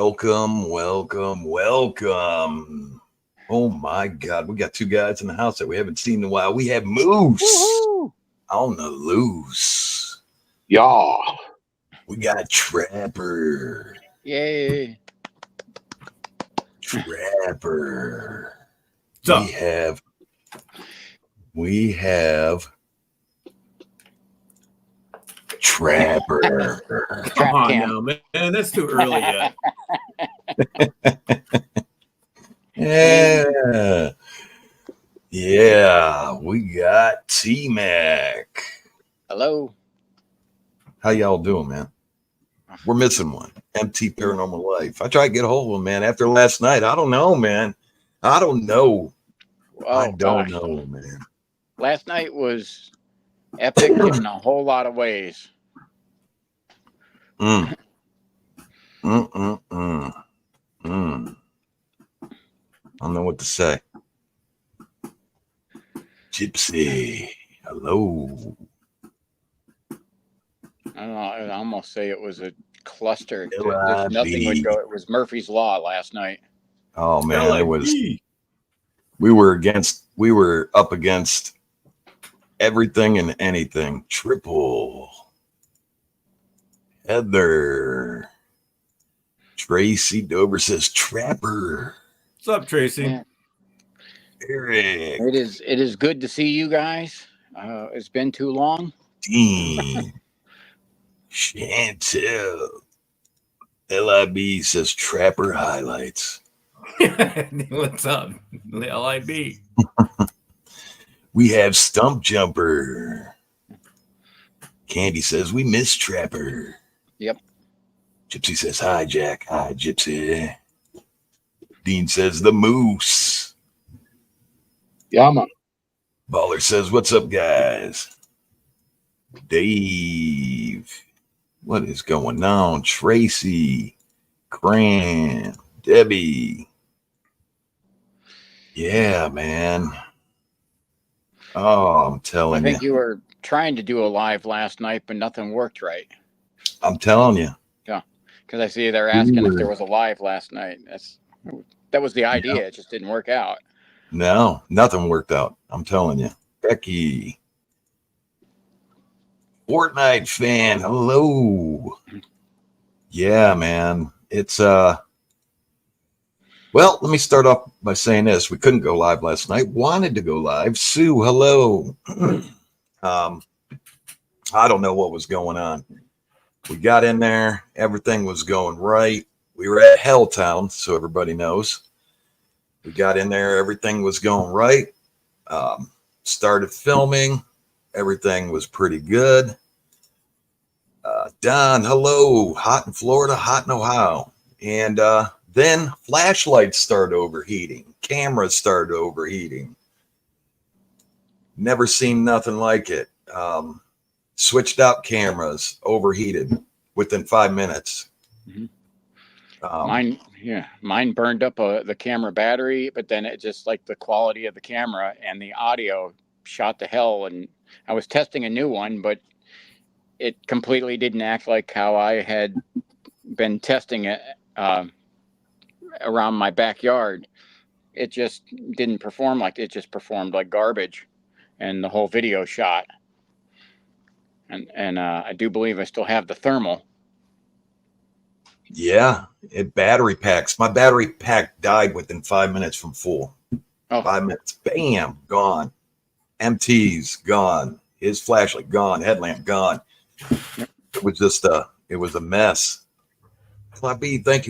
Welcome, welcome, welcome. Oh my God, we got two guys in the house that we haven't seen in a while. We have Moose Woo-hoo! on the loose. Yeah. We got Trapper. Yay. Trapper. So, We have Trapper. come Trap on cam. now, man. That's too early yet. Yeah. Yeah, we got T-Mac. Hello. How y'all doing, man? We're missing one. MT Paranormal Life. I tried to get a hold of him, man, after last night. I don't know, man. I don't know. I don't know, man. Last night was epic in a whole lot of ways. Mm. I don't know what to say. Gypsy. Hello. I don't know. I'd almost say it was a cluster. LIB. Nothing would go. It was Murphy's Law last night. Oh man, it was. LIB. We were up against everything and anything. Triple. Heather. Tracy Dover says Trapper. What's up, Tracy? Yeah. Eric. It is good to see you guys. It's been too long. Dean. Chantel. LIB says Trapper highlights. What's up? LIB. We have Stump Jumper. Candy says we miss Trapper. Yep. Gypsy says hi, Jack. Hi, Gypsy. Dean says the Moose. Yeah, man. Baller says what's up, guys. Dave. What is going on? Tracy. Cran. Debbie. Yeah, man. Oh, I'm I telling think you. you were trying to do a live last night, but nothing worked right. I'm telling you. Because I see they're asking if there was a live last night. That was the idea. It just didn't work out. No, nothing worked out. I'm telling you. Becky. Fortnite fan. Hello. Yeah, man. It's well, let me start off by saying this. We couldn't go live last night. Wanted to go live. Sue, hello. I don't know what was going on. We got in there. Everything was going right. We were at Helltown, so everybody knows. We got in there. Everything was going right. Started filming. Everything was pretty good. Don, hello. Hot in Florida, hot in Ohio. And then flashlights started overheating. Cameras started overheating. Never seen nothing like it. Switched out cameras, overheated within 5 minutes. Mm-hmm. Mine burned up the camera battery, but then it just like the quality of the camera and the audio shot to hell. And I was testing a new one, but it completely didn't act like how I had been testing it around my backyard. It just didn't perform like it just performed like garbage, and the whole video shot. And I do believe I still have the thermal. Yeah, it battery packs. My battery pack died within 5 minutes from full. Oh. 5 minutes. Bam, gone. MT's gone. His flashlight gone. Headlamp gone. It was just it was a mess. Clappy, thank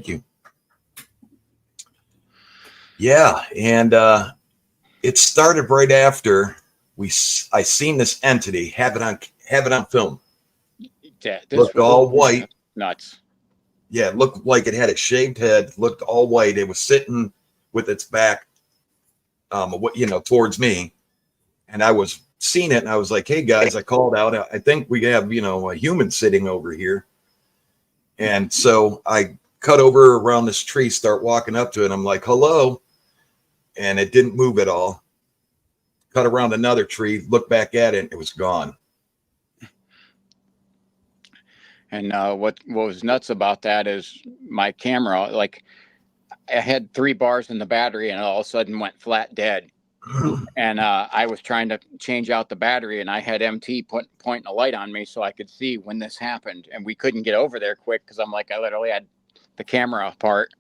you. Yeah, and it started right after I seen this entity have it on film. Yeah, Looked all white. Nuts. Yeah, it looked like it had a shaved head, looked all white. It was sitting with its back, towards me. And I was seeing it and I was like, hey guys, I called out. I think we have, a human sitting over here. And so I cut over around this tree, start walking up to it. I'm like, hello. And it didn't move at all. Cut around another tree, look back at it, and it was gone. And what was nuts about that is my camera, like I had 3 bars in the battery and it all of a sudden went flat dead. And I was trying to change out the battery and I had MT pointing a light on me so I could see when this happened. And we couldn't get over there quick because I'm like, I literally had the camera apart.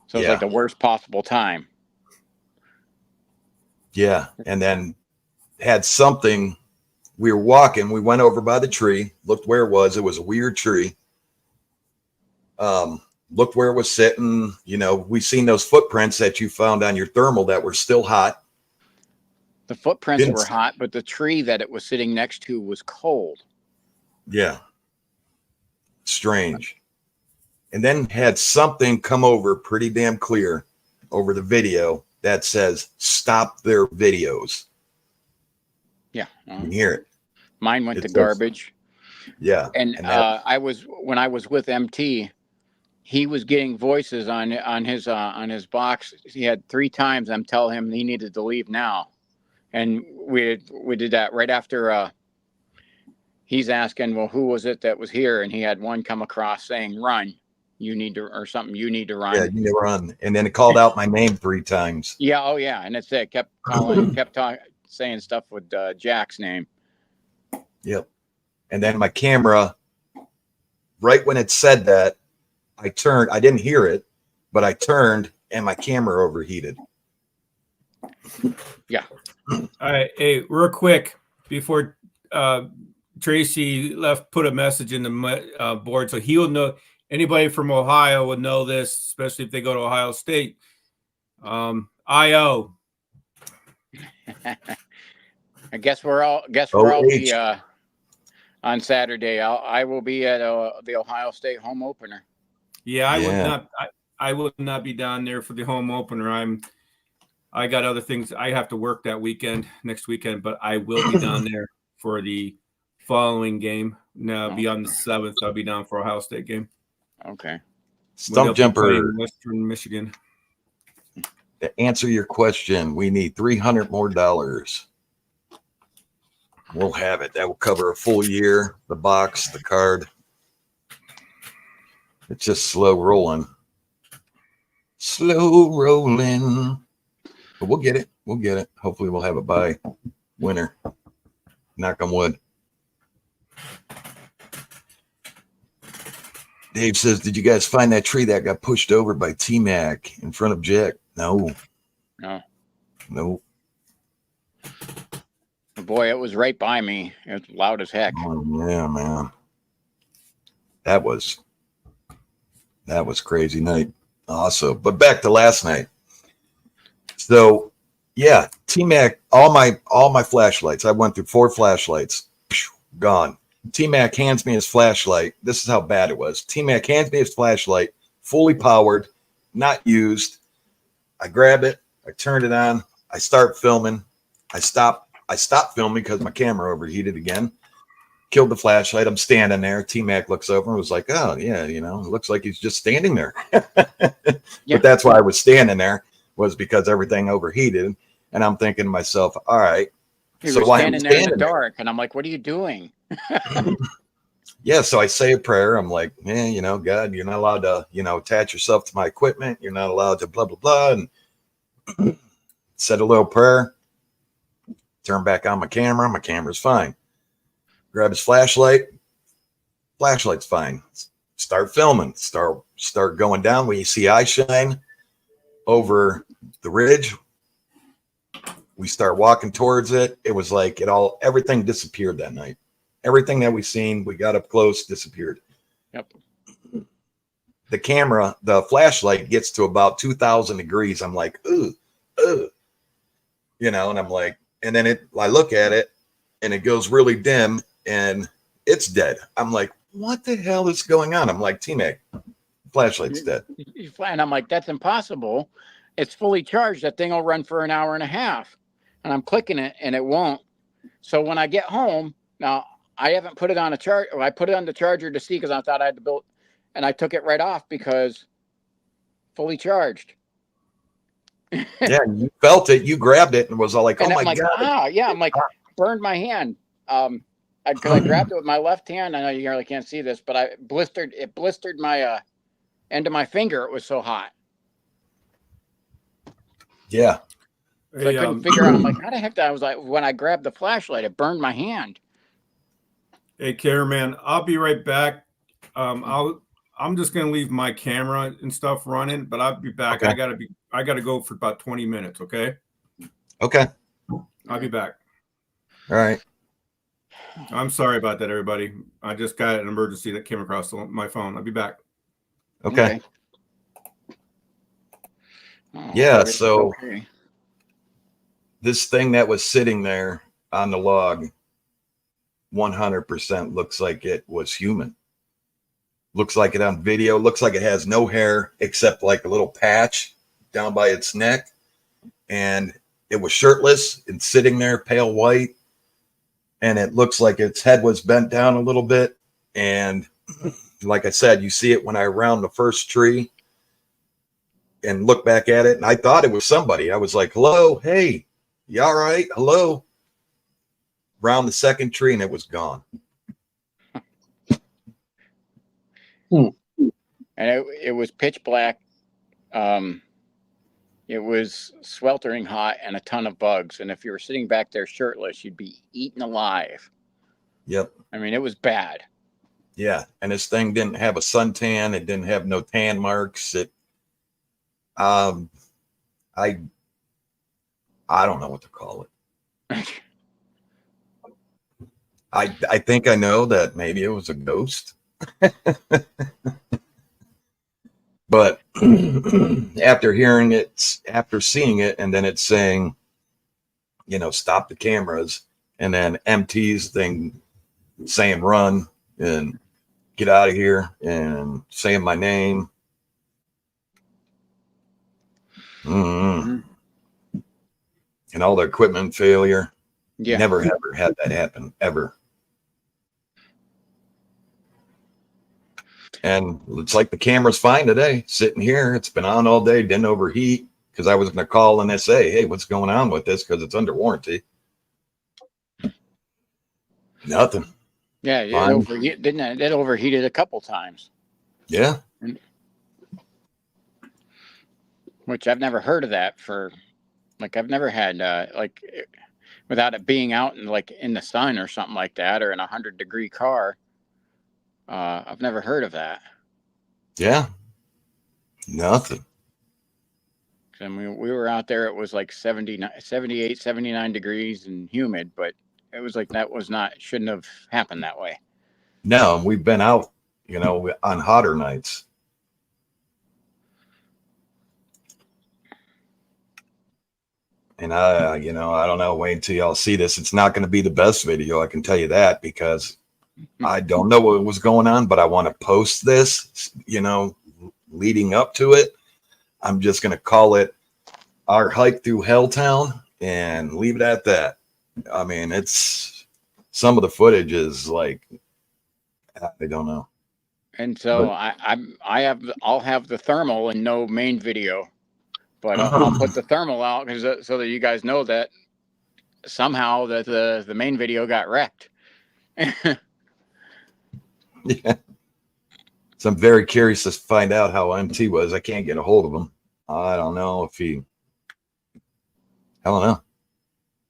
So it's like the worst possible time. Yeah. And then had something, we were walking, we went over by the tree, looked where it was. It was a weird tree. Looked where it was sitting. You know, we seen those footprints that you found on your thermal that were still hot. The footprints were hot, but the tree that it was sitting next to was cold. Yeah. Strange. And then had something come over pretty damn clear over the video that says, stop their videos. Yeah. You can hear it. Mine went to garbage. Yeah. And when I was with MT, he was getting voices on his box. He had 3 times I'm telling him he needed to leave now. And we did that right after he's asking, well, who was it that was here? And he had one come across saying, run. You need to, or something, you need to run. Yeah, you need to run. And then it called out my name 3 times. Yeah, oh yeah. And it's it. Kept calling, saying stuff with Jack's name. Yep. And then my camera, right when it said that, I turned, I didn't hear it, but I turned and my camera overheated. Yeah. All right. Hey, real quick, before Tracy left, put a message in the board so he'll know. Anybody from Ohio would know this, especially if they go to Ohio State. IO. I guess we'll be on Saturday. I will be at the Ohio State home opener. Yeah, I would not be down there for the home opener. I got other things. I have to work that next weekend, but I will be down there for the following game. Now, be on the 7th. I'll be down for Ohio State game. Okay. Stump Jumper. Western Michigan. To answer your question, we need $300 more. We'll have it. That will cover a full year, the box, the card. It's just slow rolling. Slow rolling. But we'll get it. We'll get it. Hopefully we'll have it by winter. Knock on wood. Dave says, did you guys find that tree that got pushed over by T-Mac in front of Jack? No. Boy, it was right by me. It was loud as heck. Oh, yeah, man. That was crazy night. Also, but back to last night. So, yeah, T-Mac, all my flashlights. I went through 4 flashlights. Gone. T-Mac hands me his flashlight. This is how bad it was. T-Mac hands me his flashlight, fully powered, not used. I grab it. I turn it on. I start filming. I stop filming because my camera overheated again. Killed the flashlight. I'm standing there. T-Mac looks over and was like, oh, yeah, it looks like he's just standing there. But that's why I was standing there, was because everything overheated. And I'm thinking to myself, all right. He was standing there in the dark. And I'm like, what are you doing? Yeah, so I say a prayer. I'm like, God, you're not allowed to, attach yourself to my equipment. You're not allowed to blah, blah, blah. And said a little prayer. Turn back on my camera. My camera's fine. Grab his flashlight. Flashlight's fine. Start filming. Start going down. When you see eye shine over the ridge, we start walking towards it. It was like everything disappeared that night. Everything that we seen, we got up close, disappeared. Yep. The camera, the flashlight gets to about 2,000 degrees. I'm like, ugh. And I'm like, and then I look at it and it goes really dim and it's dead. I'm like, what the hell is going on? I'm like, T-Mac, flashlight's dead. And I'm like, that's impossible. It's fully charged. That thing will run for an hour and a half. And I'm clicking it and it won't. So when I get home, now I haven't put it on a charge. I put it on the charger to see because I thought I had to build, and I took it right off because fully charged. Yeah, you felt it. You grabbed it and was all like, "Oh my God!" Yeah, I'm like, burned my hand. I because I grabbed it with my left hand. I know you really can't see this, but it blistered my end of my finger. It was so hot. Yeah. So I couldn't figure out. I'm like, how the heck? I was like, when I grabbed the flashlight, it burned my hand. Hey, cameraman, I'll be right back. I'm just gonna leave my camera and stuff running, but I'll be back. Okay. I gotta go for about 20 minutes. Okay. Okay. I'll be back. All right. I'm sorry about that, everybody. I just got an emergency that came across my phone. I'll be back. Okay. Oh, Yeah. So okay. this thing that was sitting there on the log 100% looks like it was human. Looks like it on video. Looks like it has no hair except like a little patch down by its neck. And it was shirtless and sitting there, pale white. And it looks like its head was bent down a little bit. And like I said, you see it when I round the first tree and look back at it. And I thought it was somebody. I was like, hello, hey, you all right? Hello. Round the second tree and it was gone. And it was pitch black. It was sweltering hot and a ton of bugs. And if you were sitting back there shirtless, you'd be eaten alive. Yep. I mean, it was bad. Yeah. And this thing didn't have a suntan. It didn't have no tan marks. I don't know what to call it. I think I know that maybe it was a ghost. But after seeing it, and then it's saying, stop the cameras, and then MT's thing saying run and get out of here and saying my name. And all the equipment failure. Yeah. Never ever had that happen ever. And it's like the camera's fine today, sitting here. It's been on all day, didn't overheat, because I was going to call and say, hey, what's going on with this? Because it's under warranty. Nothing. Yeah, it overheated a couple times. Yeah. Which I've never heard of that I've never had without it being out in the sun or something like that, or in a 100-degree car. I've never heard of that. Yeah. Nothing. I mean, we were out there, it was like 78, 79 degrees and humid, but it was like shouldn't have happened that way. No, we've been out, on hotter nights. And I don't know, wait until y'all see this. It's not going to be the best video, I can tell you that, because I don't know what was going on, but I want to post this, leading up to it. I'm just going to call it our hike through Helltown and leave it at that. I mean, it's some of the footage is like, I don't know. And so I'll have the thermal and no main video, but I'll put the thermal out so that you guys know that somehow that the main video got wrecked. Yeah. So I'm very curious to find out how MT was. I can't get a hold of him. I don't know if I don't know.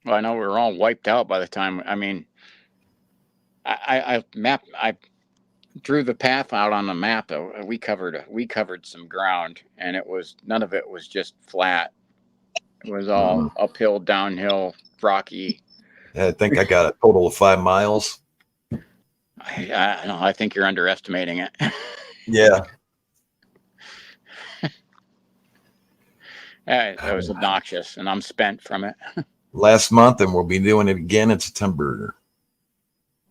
Well, I know we were all wiped out by the time. I mean, I drew the path out on the map. We covered some ground, and none of it was just flat. It was all uphill, downhill, rocky. I think I got a total of 5 miles. I don't know. I think you're underestimating it. Yeah. That was obnoxious, and I'm spent from it. Last month, and we'll be doing it again in September.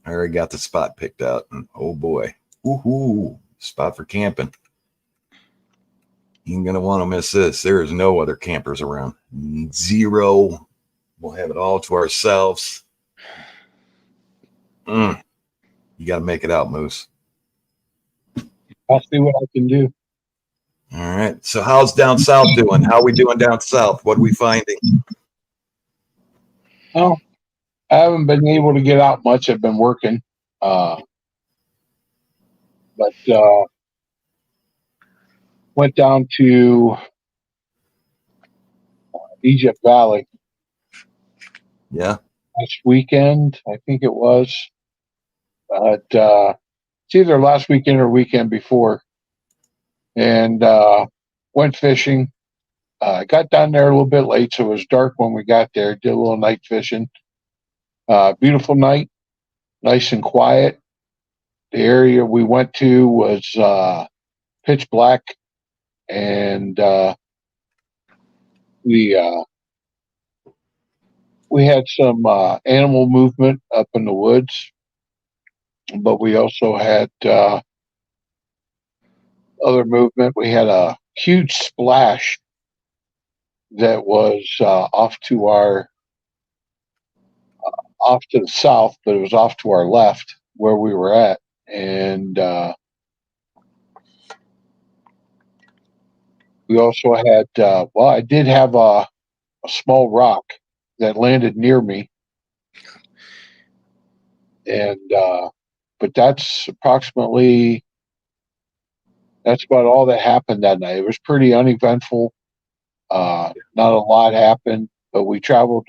I already got the spot picked out, and oh boy, spot for camping. You ain't gonna want to miss this. There is no other campers around. Zero. We'll have it all to ourselves. You got to make it out, Moose. I'll see what I can do. All right. So how's down south doing? How we doing down south? What are we finding? Oh, I haven't been able to get out much. I've been working. But went down to Egypt Valley Yeah. last weekend, I think it was. But it's either last weekend or weekend before. And went fishing. Got down there a little bit late, so it was dark when we got there. Did a little night fishing. Beautiful night, nice and quiet. The area we went to was pitch black, and we had some animal movement up in the woods, but we also had other movement. We had a huge splash that was off to the south, but it was off to our left where we were at, and we also had I did have a small rock that landed near me, and but that's about all that happened that night. It was pretty uneventful. Not a lot happened, but we traveled,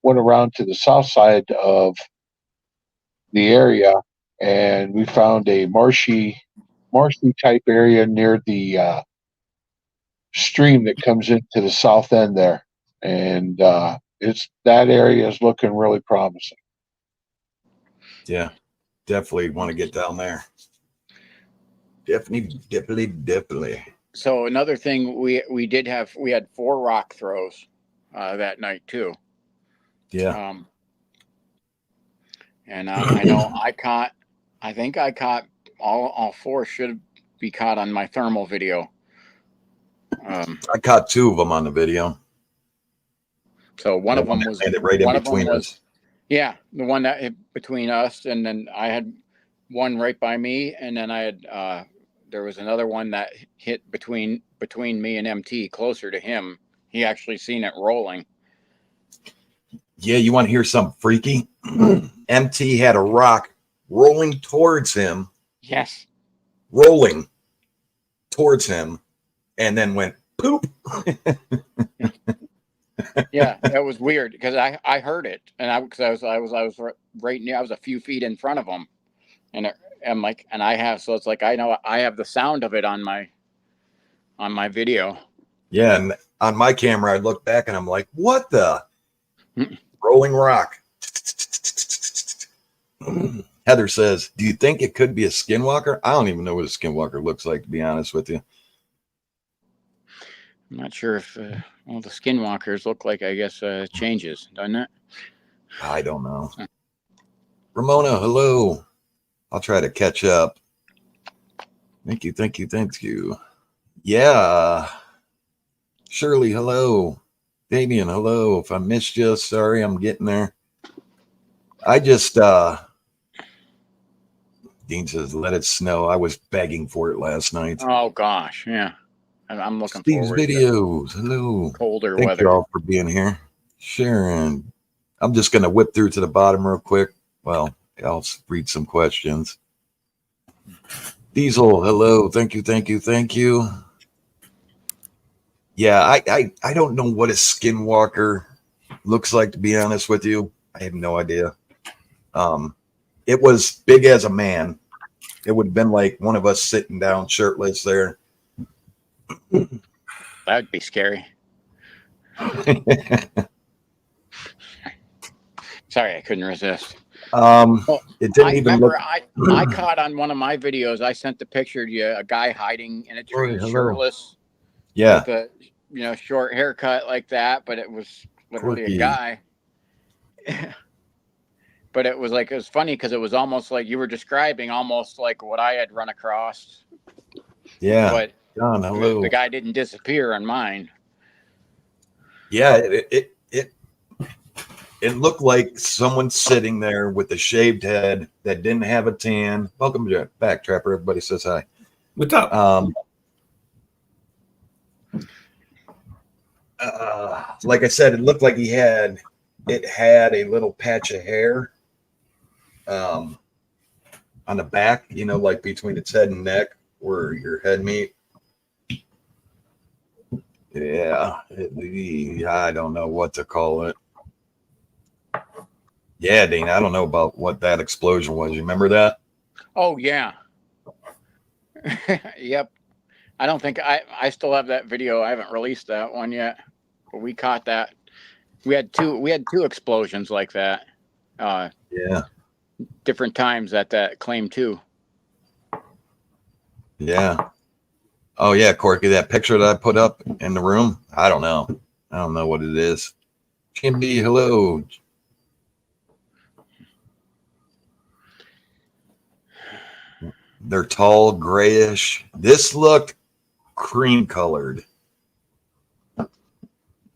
went around to the south side of the area, and we found a marshy type area near the stream that comes into the south end there, and that area is looking really promising. Yeah, definitely want to get down there. Definitely. So another thing we had 4 rock throws that night too. Yeah. And I know I think I caught all 4 should be caught on my thermal video. I caught 2 of them on the video. So one of them was right in between us. Yeah, the one that hit between us, and then I had one right by me, and then I had there was another one that hit between me and MT, closer to him. He actually seen it rolling. Yeah, you want to hear something freaky? MT had a rock rolling towards him. Yes. Rolling towards him, and then went poop. Yeah, that was weird because I heard it, and I was right near. I was a few feet in front of him, and I'm like, and I have, so it's like I know I have the sound of it on my video. Yeah, and on my camera, I look back and I'm like, what the rolling rock? Heather says, do you think it could be a skinwalker? I don't even know what a skinwalker looks like, to be honest with you. I'm not sure if the skinwalkers look like, I guess, changes, doesn't it? I don't know. Ramona, hello. I'll try to catch up. Thank you. Yeah. Shirley, hello. Damien, hello. If I missed you, sorry, I'm getting there. I just, Dean says, let it snow. I was begging for it last night. Oh, gosh, yeah. I'm looking Steve's forward videos. to Hello. colder Thank weather. you all for being here. Sharon. I'm just going to whip through to the bottom real quick. Well, I'll read some questions. Diesel, hello. Thank you. Yeah, I don't know what a skinwalker looks like, to be honest with you. I have no idea. It was big as a man. It would have been like one of us sitting down shirtless there. That would be scary. Sorry, I couldn't resist. It didn't even look. I caught on one of my videos. I sent the picture to you, a guy hiding in a tree, shirtless. Yeah. With a short haircut like that, but it was literally a guy. But it was funny because it was almost like you were describing, almost like what I had run across. Yeah. But John, hello. the guy didn't disappear on mine. Yeah, it looked like someone sitting there with a shaved head that didn't have a tan. Welcome back, Trapper. Everybody says hi. What's up? Like I said, it looked like he had it had a little patch of hair on the back, you know, like between its head and neck where your head meet. Yeah, I don't know what to call it. Yeah, Dean, I don't know about what that explosion was. You remember that? Oh yeah. Yep. I don't think I still have that video. I haven't released that one yet. But we caught that. We had two explosions like that. Yeah. Different times at that claim too. Yeah. Oh yeah, Corky, that picture that I put up in the room. I don't know what it is. Kimby, hello. They're tall, grayish. This looked cream colored.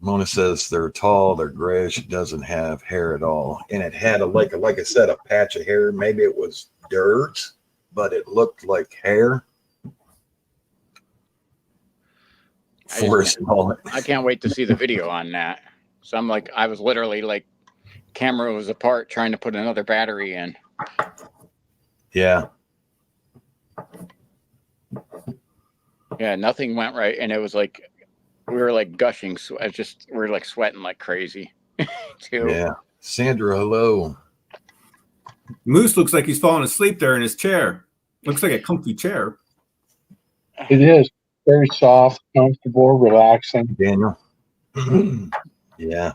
Mona says they're tall, they're grayish. It doesn't have hair at all, and it had like I said, a patch of hair. Maybe it was dirt, but it looked like hair. I can't wait to see the video on that. So I was literally like, camera was apart trying to put another battery in. Yeah. Yeah, nothing went right, and it was like we were like gushing. So we were like sweating like crazy, too. Yeah, Sandra, hello. Moose looks like he's falling asleep there in his chair. Looks like a comfy chair. It is very soft, comfortable, relaxing. Daniel. Yeah.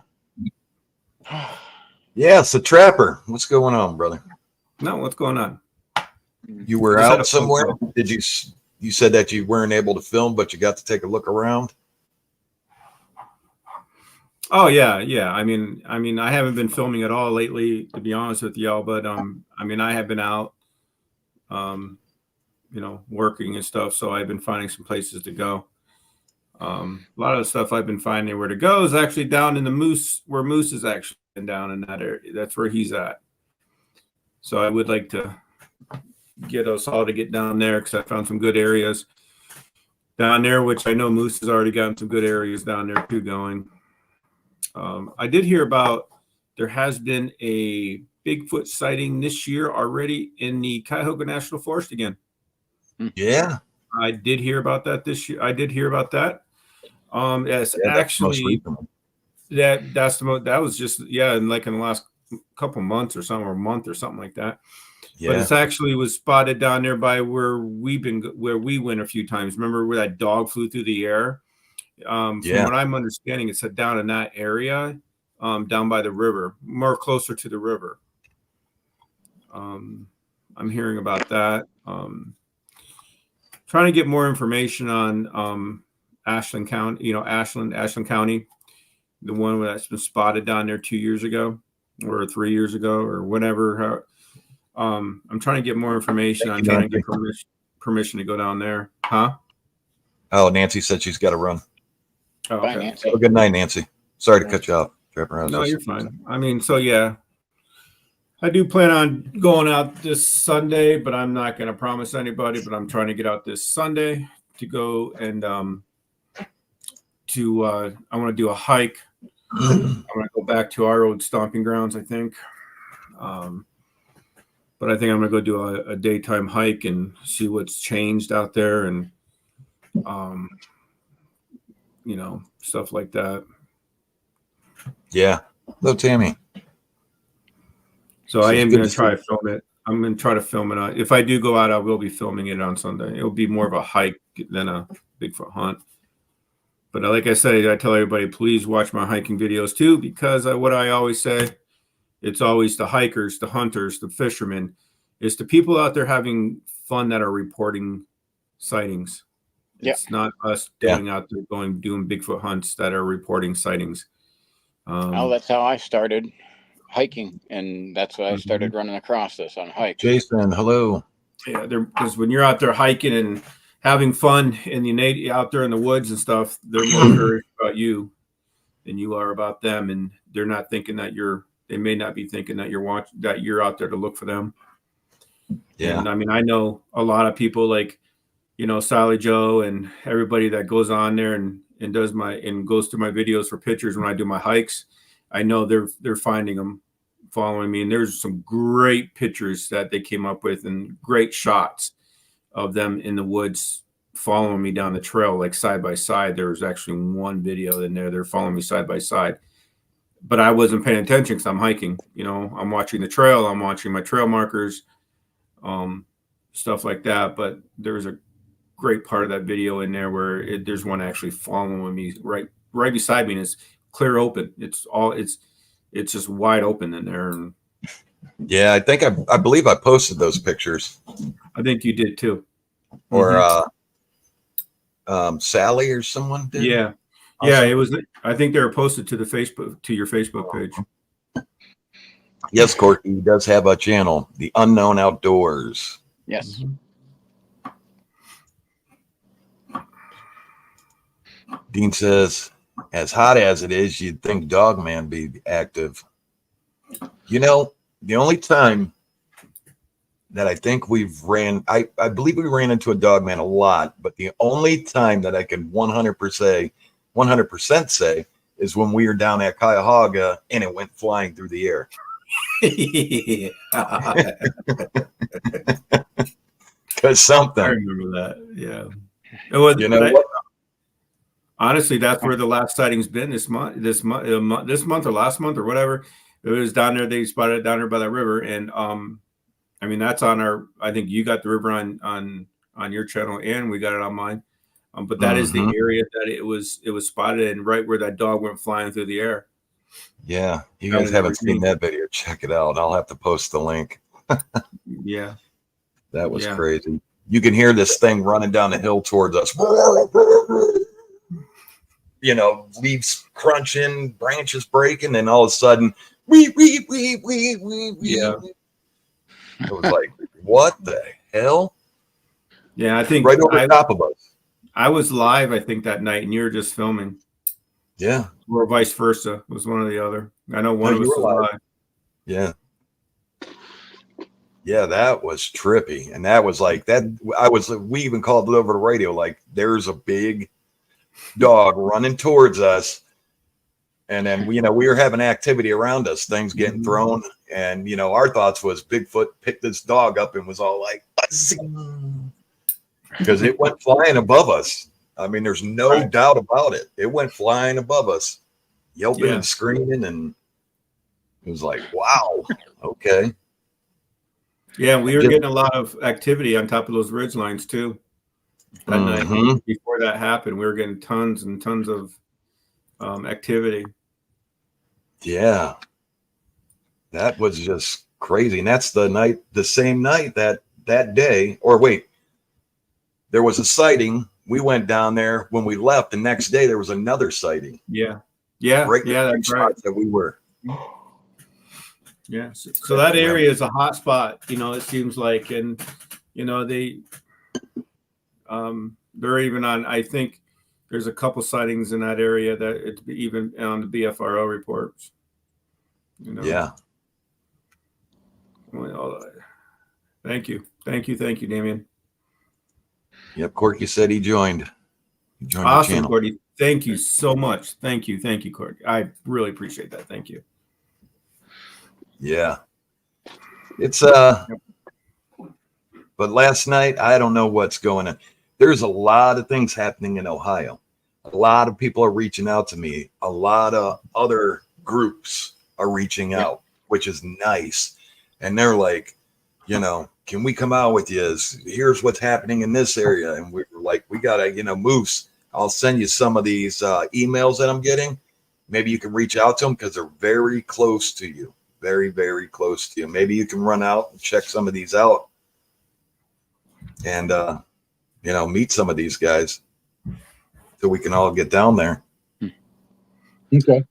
Yeah, it's the Trapper. What's going on, brother? No, what's going on? You were out somewhere? Did you said that you weren't able to film, but you got to take a look around? Oh yeah. I mean, I haven't been filming at all lately, to be honest with y'all. But I mean, I have been out, working and stuff. So I've been finding some places to go. A lot of the stuff I've been finding where to go is actually down in the Moose, where Moose is actually been down in that area. That's where he's at. So I would like to get us all to get down there because I found some good areas down there, which I know Moose has already gotten some good areas down there too going. I did hear about there has been a Bigfoot sighting this year already in the Cuyahoga National Forest again. Yeah. I did hear about that this year. I did hear about that. Yes, Yeah, actually, that was just in the last couple months or something, or a month or something like that. Yeah. But it's actually was spotted down there by where we went a few times. Remember where that dog flew through the air? From what I'm understanding, it's down in that area, down by the river, more closer to the river. I'm hearing about that. Trying to get more information on Ashland County, Ashland County, the one that's been spotted down there 2 years ago or 3 years ago or whatever. I'm trying to get more information. I'm trying to get permission to go down there. Huh? Oh, Nancy said she's got to run. Oh, okay. Bye, Nancy. Have a good night, Nancy. Sorry to cut you off. No, you're fine. I mean, so yeah, I do plan on going out this Sunday, but I'm not going to promise anybody, but I'm trying to get out this Sunday to go and I want to do a hike. I'm going to go back to our old stomping grounds, I think. But I think I'm going to go do a daytime hike and see what's changed out there and, stuff like that. Yeah. Hello, Tammy. So I am going to try to film it. I'm going to try to film it. If I do go out, I will be filming it on Sunday. It'll be more of a hike than a Bigfoot hunt. But like I said, I tell everybody, please watch my hiking videos too, because what I always say, it's always the hikers, the hunters, the fishermen. It's the people out there having fun that are reporting sightings. It's not us out there doing Bigfoot hunts that are reporting sightings. That's how I started hiking, and that's why I started running across this on hikes. Jason, hello. Yeah, because when you're out there hiking and having fun and out there in the woods and stuff, they're more curious about you than you are about them, and they're not thinking that they may not be thinking that you're out there to look for them. Yeah. And I mean, I know a lot of people like, Sally Joe and everybody that goes on there and goes through my videos for pictures when I do my hikes. I know they're finding them, following me, and there's some great pictures that they came up with and great shots of them in the woods following me down the trail, like side by side. There was actually one video in there. They're following me side by side, but I wasn't paying attention because I'm hiking. I'm watching the trail. I'm watching my trail markers, stuff like that. But there's a great part of that video in there where there's one actually following me right beside me, and it's clear open. It's just wide open in there. And Yeah, I believe I posted those pictures. I think you did too. Or Sally or someone did. Yeah. Yeah, it was. I think they were posted to your Facebook page. Yes, Corky, he does have a channel, The Unknown Outdoors. Yes. Dean says, as hot as it is, you'd think Dogman be active. The only time that I think I believe we ran into a Dogman a lot, but the only time that I can 100% say is when we were down at Cuyahoga and it went flying through the air. Because something. I remember that. Yeah. It was, what? Honestly, that's where the last sighting's been this month or last month or whatever. It was down there. They spotted it down there by the river, and I mean that's on our. I think you got the river on your channel, and we got it on mine. But that is the area that it was spotted, and right where that dog went flying through the air. Yeah, you guys haven't seen that video? Check it out. I'll have to post the link. Yeah, that was crazy. You can hear this thing running down the hill towards us. Leaves crunching, branches breaking, and all of a sudden, wee. Yeah. It was like, what the hell? Yeah, I think right over top of us. I was live, I think, that night, and you were just filming. Yeah. Or vice versa. It was one or the other. I know one of us was live. Yeah. Yeah, that was trippy. And that was like that. We even called it over the radio, like there's a big dog running towards us. And then, we were having activity around us, things getting thrown. And, our thoughts was Bigfoot picked this dog up and was all like, because it went flying above us. I mean, there's no doubt about it. It went flying above us, yelping and screaming. And it was like, wow, okay. Yeah, we were getting a lot of activity on top of those ridge lines too. That night before that happened, we were getting tons and tons of activity. Yeah, that was just crazy. And that's the same night that day. Or wait, there was a sighting. We went down there. When we left the next day, there was another sighting. Yeah, right. That's right. That we were. Yeah, so that area is a hot spot, it seems like, and they're even on. I think there's a couple sightings in that area that it's even on the BFRO reports. Yeah. Well, thank you, Damien. Yep, Corky said he joined. Awesome, Corky. Thank you so much. Thank you, Corky. I really appreciate that. Thank you. Yeah, it's but last night, I don't know what's going on. There's a lot of things happening in Ohio. A lot of people are reaching out to me. A lot of other groups are reaching out, which is nice. And they're like, can we come out with you? Here's what's happening in this area. And we're like, we gotta, Moose, I'll send you some of these emails that I'm getting. Maybe you can reach out to them because they're very close to you. Very, very close to you. Maybe you can run out and check some of these out and, meet some of these guys so we can all get down there. Okay.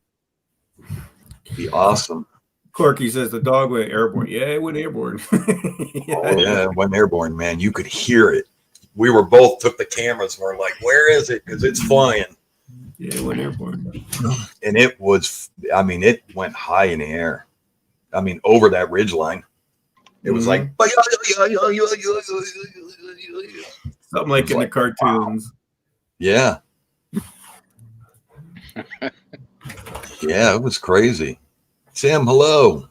Be awesome. Corky says the dog went airborne. Yeah, it went airborne. It went airborne, man. You could hear it. We were both took the cameras and we're like, where is it? Because it's flying. Yeah, it went airborne. And it went high in the air. Over that ridge line. It was like something like in the cartoons. Wow. Yeah. Yeah, it was crazy. Sam, hello.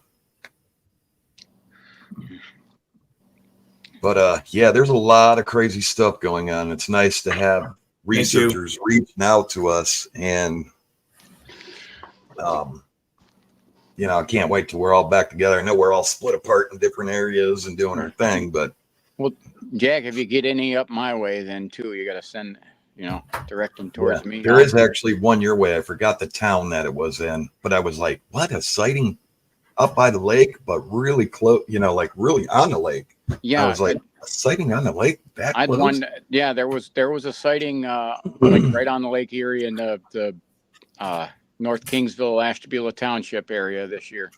But yeah, there's a lot of crazy stuff going on. It's nice to have researchers reaching out to us, and I can't wait till we're all back together. I know we're all split apart in different areas and doing our thing, but well, Jack, if you get any up my way, then too, you got to send, direct them towards me. There is actually one your way. I forgot the town that it was in, but I was like, what, a sighting up by the lake, but really close, like really on the lake. Yeah. I was like, a sighting on the lake that close? There was a sighting like right on the Lake Erie in the North Kingsville, Ashtabula Township area this year.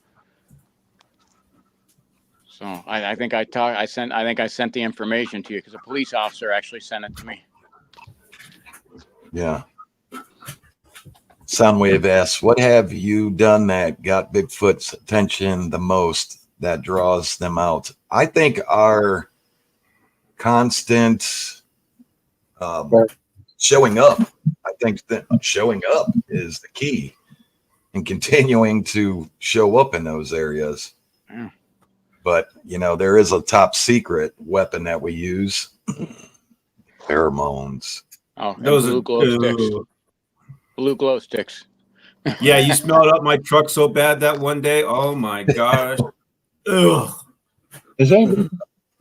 So I think I sent the information to you because a police officer actually sent it to me. Yeah. Soundwave asks, what have you done that got Bigfoot's attention the most that draws them out? I think our constant showing up. I think that showing up is the key, and continuing to show up in those areas. Yeah. But, there is a top secret weapon that we use. Pheromones. Oh, those blue glow sticks. Blue glow sticks. Yeah, you smelled up my truck so bad that one day. Oh my gosh. Ugh. Is anybody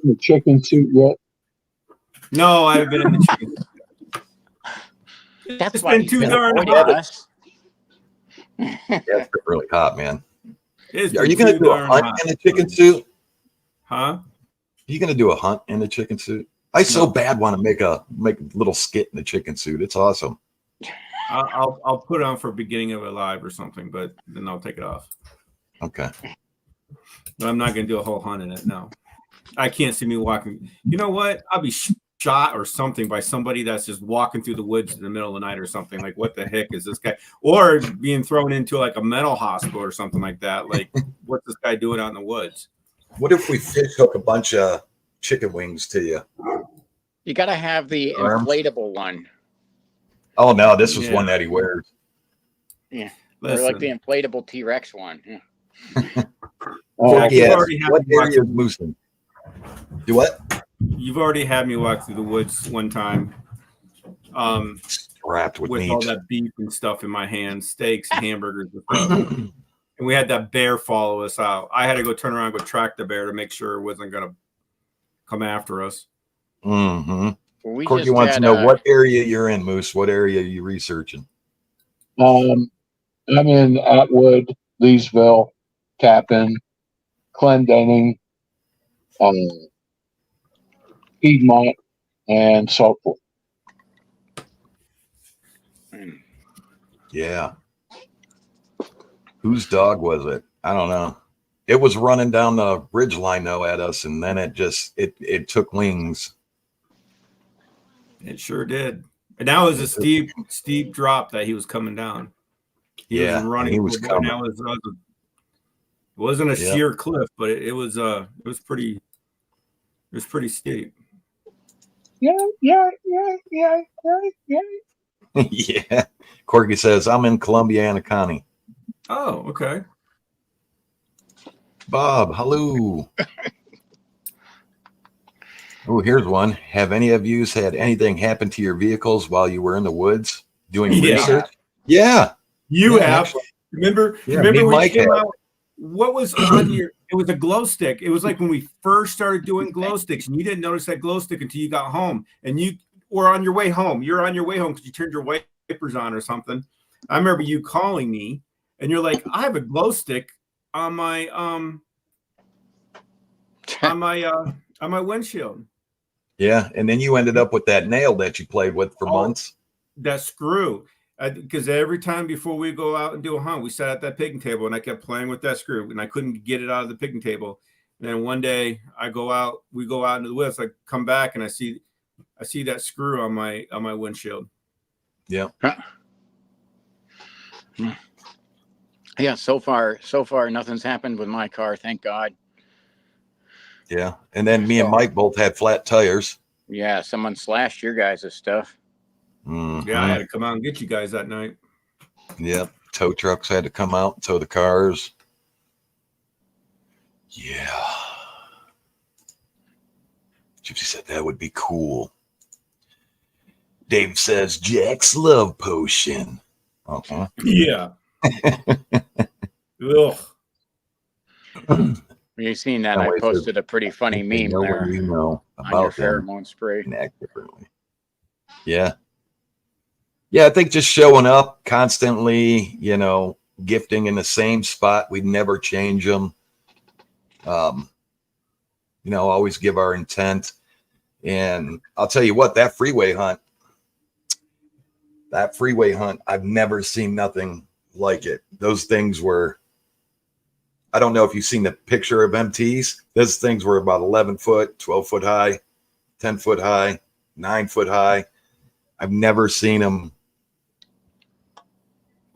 in the chicken suit yet? No, I haven't been in the chicken suit. That's why been too darn hot. Yeah, it's been really hot, man. Are you going to do a hunt in a chicken suit? Huh? Are you going to do a hunt in a chicken suit? I so bad want to make a little skit in the chicken suit. It's awesome. I'll put it on for beginning of a live or something, but then I'll take it off. Okay. But I'm not going to do a whole hunt in it. No, I can't see me walking. You know what? I'll be shot or something by somebody that's just walking through the woods in the middle of the night or something. Like, what the heck is this guy? Or being thrown into like a mental hospital or something like that. Like, what's this guy doing out in the woods? What if we fish hook a bunch of chicken wings to you? You got to have the inflatable one. Oh, no, this was one that he wears. Yeah. Or like the inflatable T-Rex one. Yeah. Jack, what area is loosened? Do what? You've already had me walk through the woods one time. Wrapped with meat. All that beef and stuff in my hands, steaks, hamburgers, and stuff. And we had that bear follow us out. I had to go turn around and go track the bear to make sure it wasn't going to come after us. Mm-hmm. Corky wants to know what area you're in, Moose. What area are you researching? I'm in Atwood, Leesville, Tappan, Clendenning, Piedmont, and Southport. Yeah. Whose dog was it? I don't know. It was running down the ridge line though at us, and then it took wings. It sure did. And that was a steep drop that he was coming down. He was running. He was coming. It wasn't a sheer cliff, but it was pretty steep. Yeah. Yeah. Corky says, I'm in Columbia, County. Oh, okay. Bob, hello. Oh, here's one. Have any of you had anything happen to your vehicles while you were in the woods doing research? Yeah. You have. Actually. Remember when Mike you came out? What was on your? It was a glow stick. It was like when we first started doing glow sticks, and you didn't notice that glow stick until you got home, and you were on your way home. You're on your way home because you turned your wipers on or something. I remember you calling me, and you're like, "I have a glow stick on my windshield." Yeah, and then you ended up with that nail that you played with for months. That screw. Because every time before we go out and do a hunt, we sat at that picnic table and I kept playing with that screw and I couldn't get it out of the picnic table. And then one day we go out into the woods. I come back and I see that screw on my windshield. Yeah. Yeah. So far, nothing's happened with my car. Thank God. Yeah. And then me and Mike both had flat tires. Yeah. Someone slashed your guys' stuff. Mm-hmm. Yeah, I had to come out and get you guys that night. Yep. Tow trucks had to come out and tow the cars. Yeah. Gypsy said that would be cool. Dave says Jack's love potion. Uh-huh. Yeah. Ugh. You seen that? I posted a pretty funny meme there you know on your about them pheromone spray. and act differently. Yeah. Yeah, I think just showing up constantly, you know, gifting in the same spot. We'd never change them. You know, always give our intent. And I'll tell you what, that freeway hunt, I've never seen nothing like it. Those things were, I don't know if you've seen the picture of MTs. Those things were about 11 foot, 12 foot high, 10 foot high, 9 foot high. I've never seen them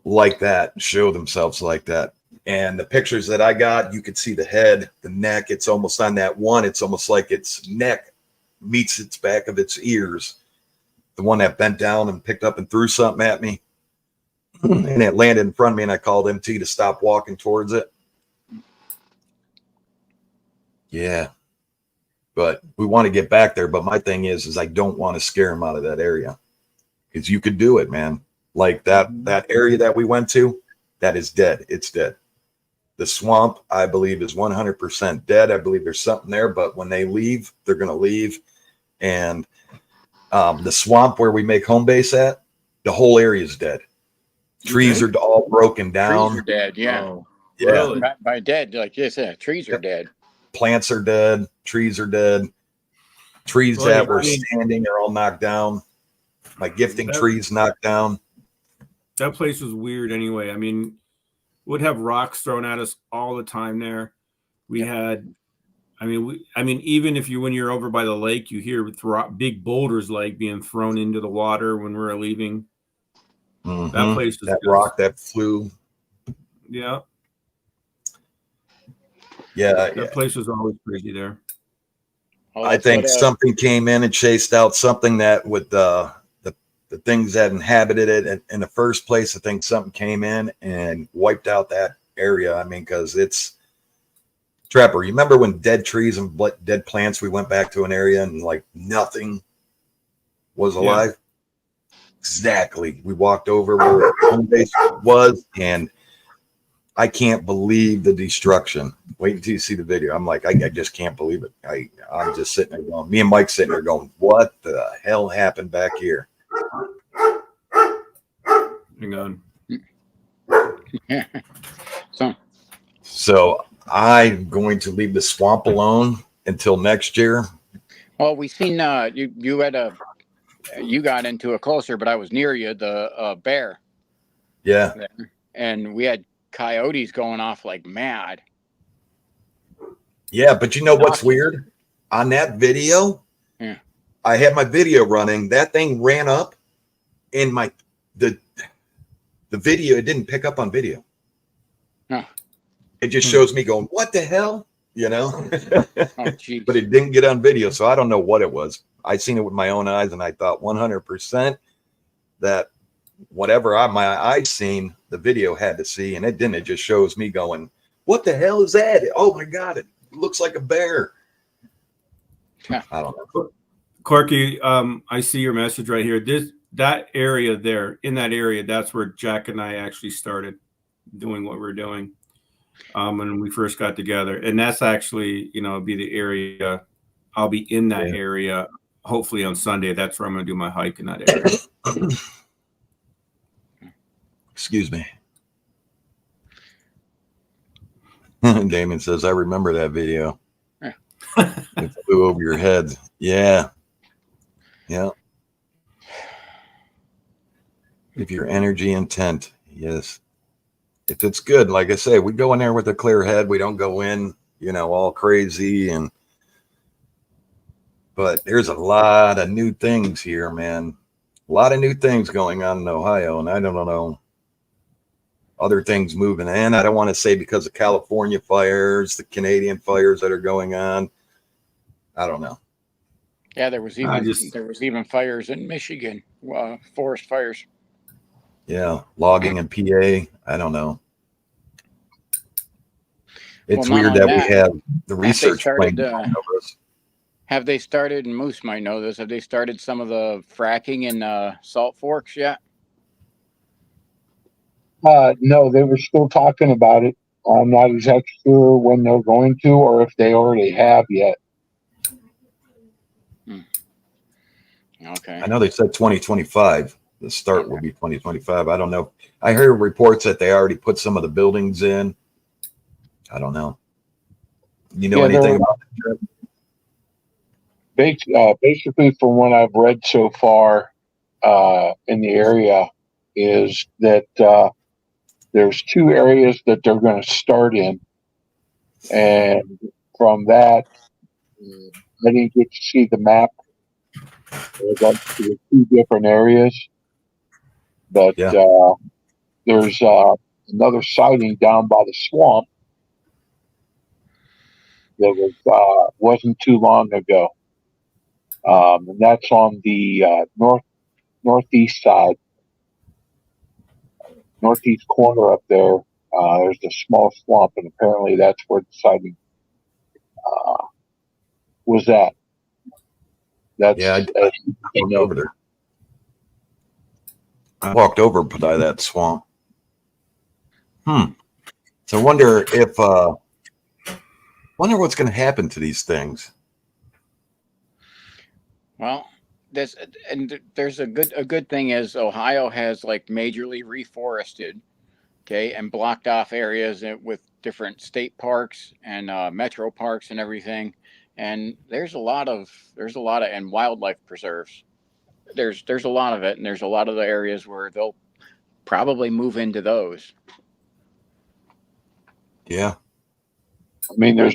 like that, show themselves like that. And the pictures that I got, you could see the head, the neck. It's almost on that one. It's almost like its neck meets its back of its ears. The one that bent down and picked up and threw something at me. And it landed in front of me, and I called MT to stop walking towards it. Yeah. But we want to get back there. But my thing is I don't want to scare him out of that area. Because you could do it, man. Like that area that we went to, that is dead. It's dead. The swamp, I believe, is 100% dead. I believe there's something there, but when they leave, they're going to leave. And the swamp where we make home base at, the whole area is dead. Trees are all broken down. Trees are dead, yeah. Oh, Yeah. really? By dead, like you said, trees are dead. Plants are dead. Trees are dead. Trees Well, that were I mean- standing are all knocked down. My gifting trees knocked down. That place was weird anyway. I mean, would have rocks thrown at us all the time there. We had, I mean, even if when you're over by the lake, you hear big boulders like being thrown into the water when we're leaving. Mm-hmm. That place was that rock that flew. Yeah. Yeah. That place was always crazy there. Oh, I think something came in and chased out something that with the things that inhabited it in the first place. I think something came in and wiped out that area. I mean, because it's Trapper. You remember when dead trees and dead plants, we went back to an area and like nothing was alive? Yeah. Exactly. We walked over where home base was, and I can't believe the destruction. Wait until you see the video. I'm like, I just can't believe it. I'm just sitting there going, me and Mike sitting there going, what the hell happened back here? Hang on. So I'm going to leave the swamp alone until next year. Well, we seen you got into it closer, but I was near you, the bear. Yeah. And we had coyotes going off like mad. Yeah, but you know what's weird? On that video, yeah, I had my video running. That thing ran up in the video. It didn't pick up on video. Huh. It just shows me going, what the hell? You know? Oh, but it didn't get on video, so I don't know what it was. I seen it with my own eyes, and I thought 100% that whatever my eyes seen, the video had to see, and it didn't. It just shows me going, what the hell is that? Oh my God, it looks like a bear. I don't know. Corky, I see your message right here. That area there, in that area, that's where Jack and I actually started doing what we're doing when we first got together. And that's actually, be the area. I'll be in that area hopefully on Sunday. That's where I'm going to do my hike in that area. Excuse me. Damon says, I remember that video. It flew over your head. Yeah. Yeah. If your energy intent, yes. If it's good, like I say, we go in there with a clear head. We don't go in, all crazy. But there's a lot of new things here, man. A lot of new things going on in Ohio, and I don't know. Other things moving in. I don't want to say because of California fires, the Canadian fires that are going on. I don't know. Yeah, there was even fires in Michigan, forest fires. Yeah, logging in PA. I don't know. It's Well, not weird only that we that, have the have they research started? plane flying over us. Have they started? And Moose might know this. Have they started some of the fracking in Salt Forks yet? No, they were still talking about it. I'm not exactly sure when they're going to, or if they already have yet. Okay. I know they said 2025. The start will be 2025. I don't know. I heard reports that they already put some of the buildings in. I don't know. You know anything about that? Basically, from what I've read so far in the area, is that there's 2 areas that they're going to start in, and from that, I didn't get to see the map. I got to the 2 different areas, but Yeah. there's another sighting down by the swamp that wasn't too long ago, and that's on the northeast side, northeast corner up there. There's a small swamp, and apparently that's where the sighting was at. That's Yeah, I walked over there. I walked over by that swamp. So I wonder if wonder what's going to happen to these things. Well, there's a good thing is Ohio has like majorly reforested, okay, and blocked off areas with different state parks and metro parks and everything. And there's a lot of and wildlife preserves. There's a lot of it, and there's a lot of the areas where they'll probably move into those. Yeah. I mean, there's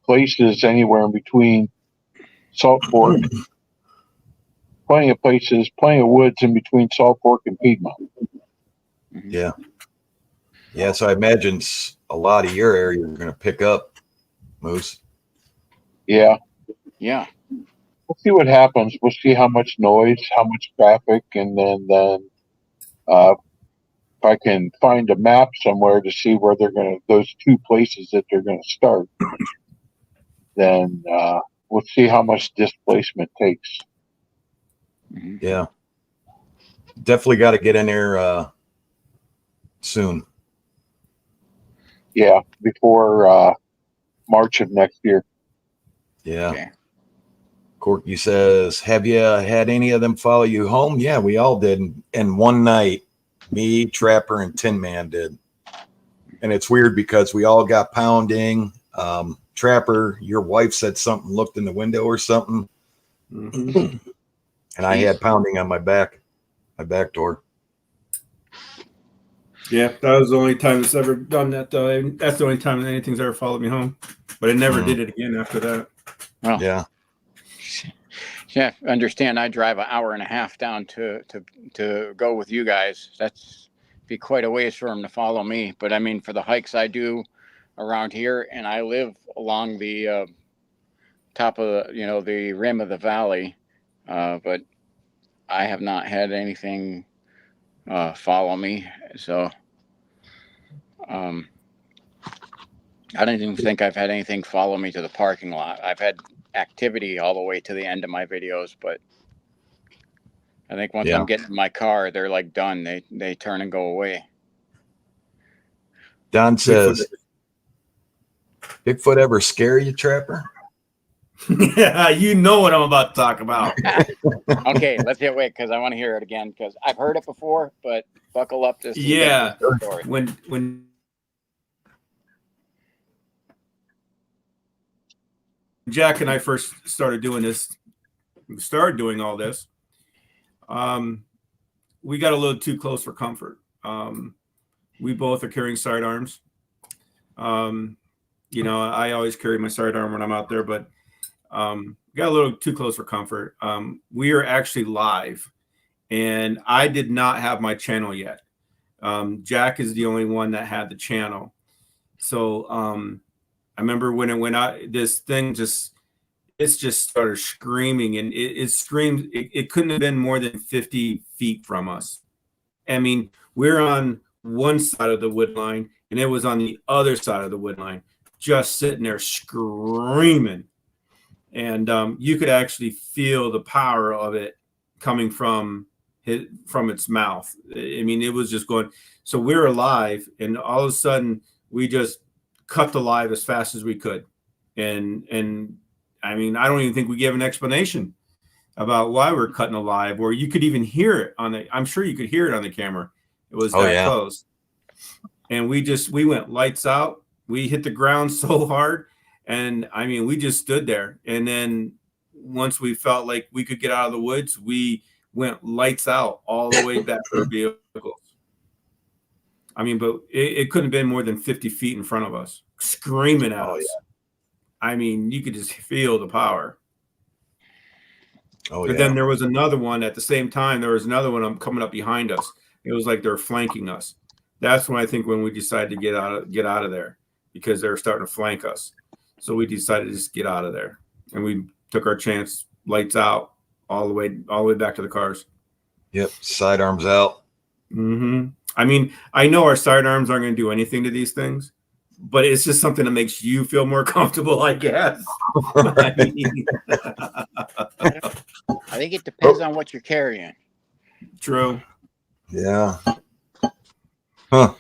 places anywhere in between Salt Fork, plenty of places, plenty of woods in between Salt Fork and Piedmont. Yeah. Yeah. So I imagine a lot of your area are going to pick up, Moose. Yeah. Yeah. We'll see what happens. We'll see how much noise, how much traffic, and then if I can find a map somewhere to see where those 2 places that they're going to start, then we'll see how much displacement takes. Yeah. Definitely got to get in there soon. Yeah, before March of next year. Yeah. Okay. Corky says, have you had any of them follow you home? Yeah, we all did. And one night, me, Trapper, and Tin Man did. And it's weird because we all got pounding. Trapper, your wife said something, looked in the window or something. Mm-hmm. And I had pounding on my back door. Yeah, that was the only time it's ever done that, though. That's the only time anything's ever followed me home. But it never did it again after that. Well, yeah. Yeah, understand. I drive an hour and a half down to go with you guys. That's be quite a ways for him to follow me. But I mean, for the hikes I do around here, and I live along the top of the rim of the valley, but I have not had anything follow me. So I don't even think I've had anything follow me to the parking lot. I've had activity all the way to the end of my videos, but I think once I'm getting in my car, they're like done. They turn and go away. Don says, Bigfoot ever scare you, Trapper? Yeah, you know what I'm about to talk about. Okay, let's wait because I want to hear it again because I've heard it before, but buckle up to see Yeah, the story. When Jack and I first started doing all this, we got a little too close for comfort. We both are carrying sidearms. I always carry my sidearm when I'm out there, but got a little too close for comfort. We are actually live, and I did not have my channel yet. Jack is the only one that had the channel. So I remember when it went out, this thing just just started screaming, and it screamed. It couldn't have been more than 50 feet from us. I mean, we're on one side of the wood line, and it was on the other side of the wood line, just sitting there screaming. And you could actually feel the power of it coming from its mouth. I mean, it was just going. So we're alive, and all of a sudden, we just cut the live as fast as we could. And I mean, I don't even think we gave an explanation about why we're cutting alive, or you could even hear it on the. I'm sure you could hear it on the camera. It was that close. And we went lights out. We hit the ground so hard. And I mean, we just stood there. And then once we felt like we could get out of the woods, we went lights out all the way back to our vehicles. I mean, but it couldn't have been more than 50 feet in front of us, screaming at us. Yeah. I mean, you could just feel the power. But then there was another one at the same time. There was another one coming up behind us. It was like they're flanking us. That's when I think when we decided to get out of there, because they were starting to flank us. So we decided to just get out of there, and we took our chance, lights out, all the way back to the cars. Yep, sidearms out. Mm-hmm. I mean, I know our sidearms aren't going to do anything to these things, but it's just something that makes you feel more comfortable, I guess. I think it depends on what you're carrying. True. Yeah. Huh.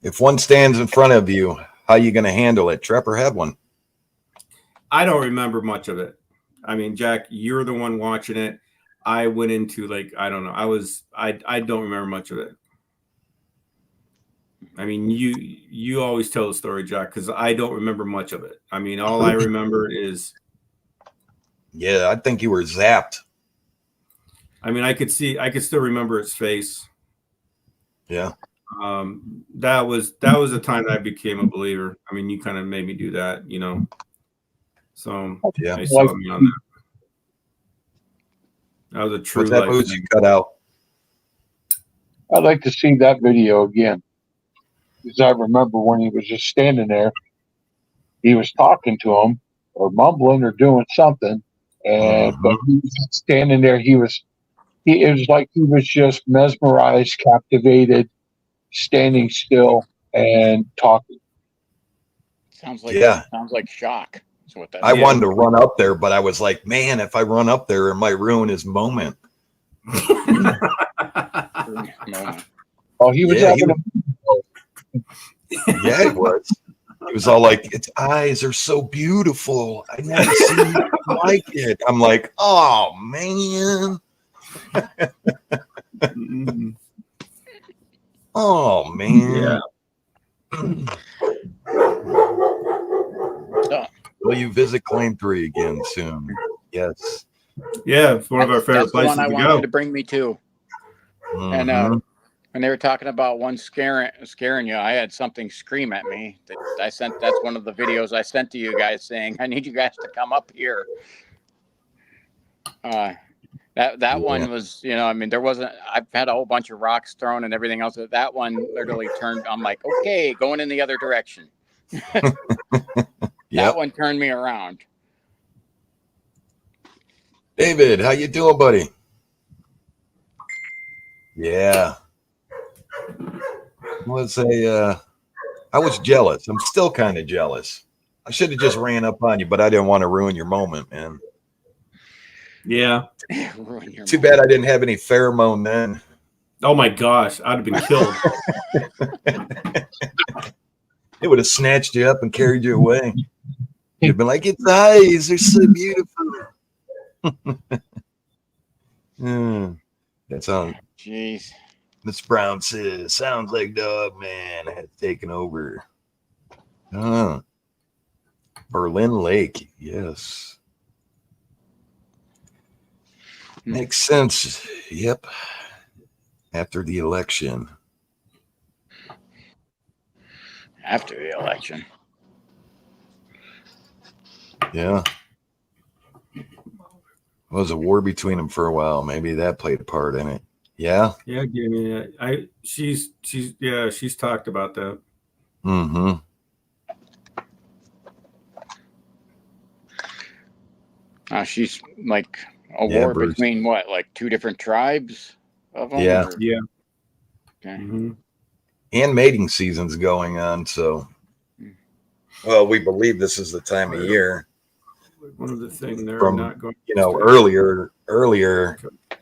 If one stands in front of you, how are you going to handle it? Trapper had one. I don't remember much of it. I mean, Jack, you're the one watching it. I went into I don't know. I don't remember much of it. I mean, you always tell the story, Jack, because I don't remember much of it. I mean, all I remember is. Yeah, I think you were zapped. I mean, I could still remember its face. Yeah. That was the time that I became a believer. I mean, you kind of made me do that, you know. So yeah, they saw me on that. That was a true life. That boots you cut out. I'd like to see that video again, because I remember when he was just standing there, he was talking to him or mumbling or doing something, and but he was standing there. It was like he was just mesmerized, captivated, standing still and talking. Sounds like shock. What that I wanted to run up there, but I was like, man, if I run up there, it might ruin his moment. Oh, he was having yeah, he was. He was all like, its eyes are so beautiful. I never seen anything like it. I'm like, oh man. Oh man. Yeah. Will you visit Claim 3 again soon? Yes. Yeah, it's one of our favorite places to go. That's the one I wanted to bring me to. Mm-hmm. And when they were talking about one scaring you, I had something scream at me. That's one of the videos I sent to you guys saying, I need you guys to come up here. That one was, you know, I mean, I've had a whole bunch of rocks thrown and everything else. That one literally turned, I'm like, okay, going in the other direction. That one turned me around. David, how you doing, buddy? Yeah. I was jealous. I'm still kind of jealous. I should have just ran up on you, but I didn't want to ruin your moment, man. Yeah. Too bad I didn't have any pheromone then. Oh my gosh, I'd have been killed. It would have snatched you up and carried you away. You'd have been like, its eyes are so beautiful. That sounds. Jeez. Miss Brown says, sounds like Dog Man had taken over. Berlin Lake, yes. Makes sense. Yep. After the election. After the election. Yeah. There was a war between them for a while. Maybe that played a part in it. Yeah. Yeah, she's talked about that. Mm-hmm. She's like a Yeah, war Bruce. between what, like two different tribes of them? Yeah. Or? Yeah. Okay. Mm-hmm. And mating season's going on, so well, we believe this is the time of year. One of the things they're From not going. earlier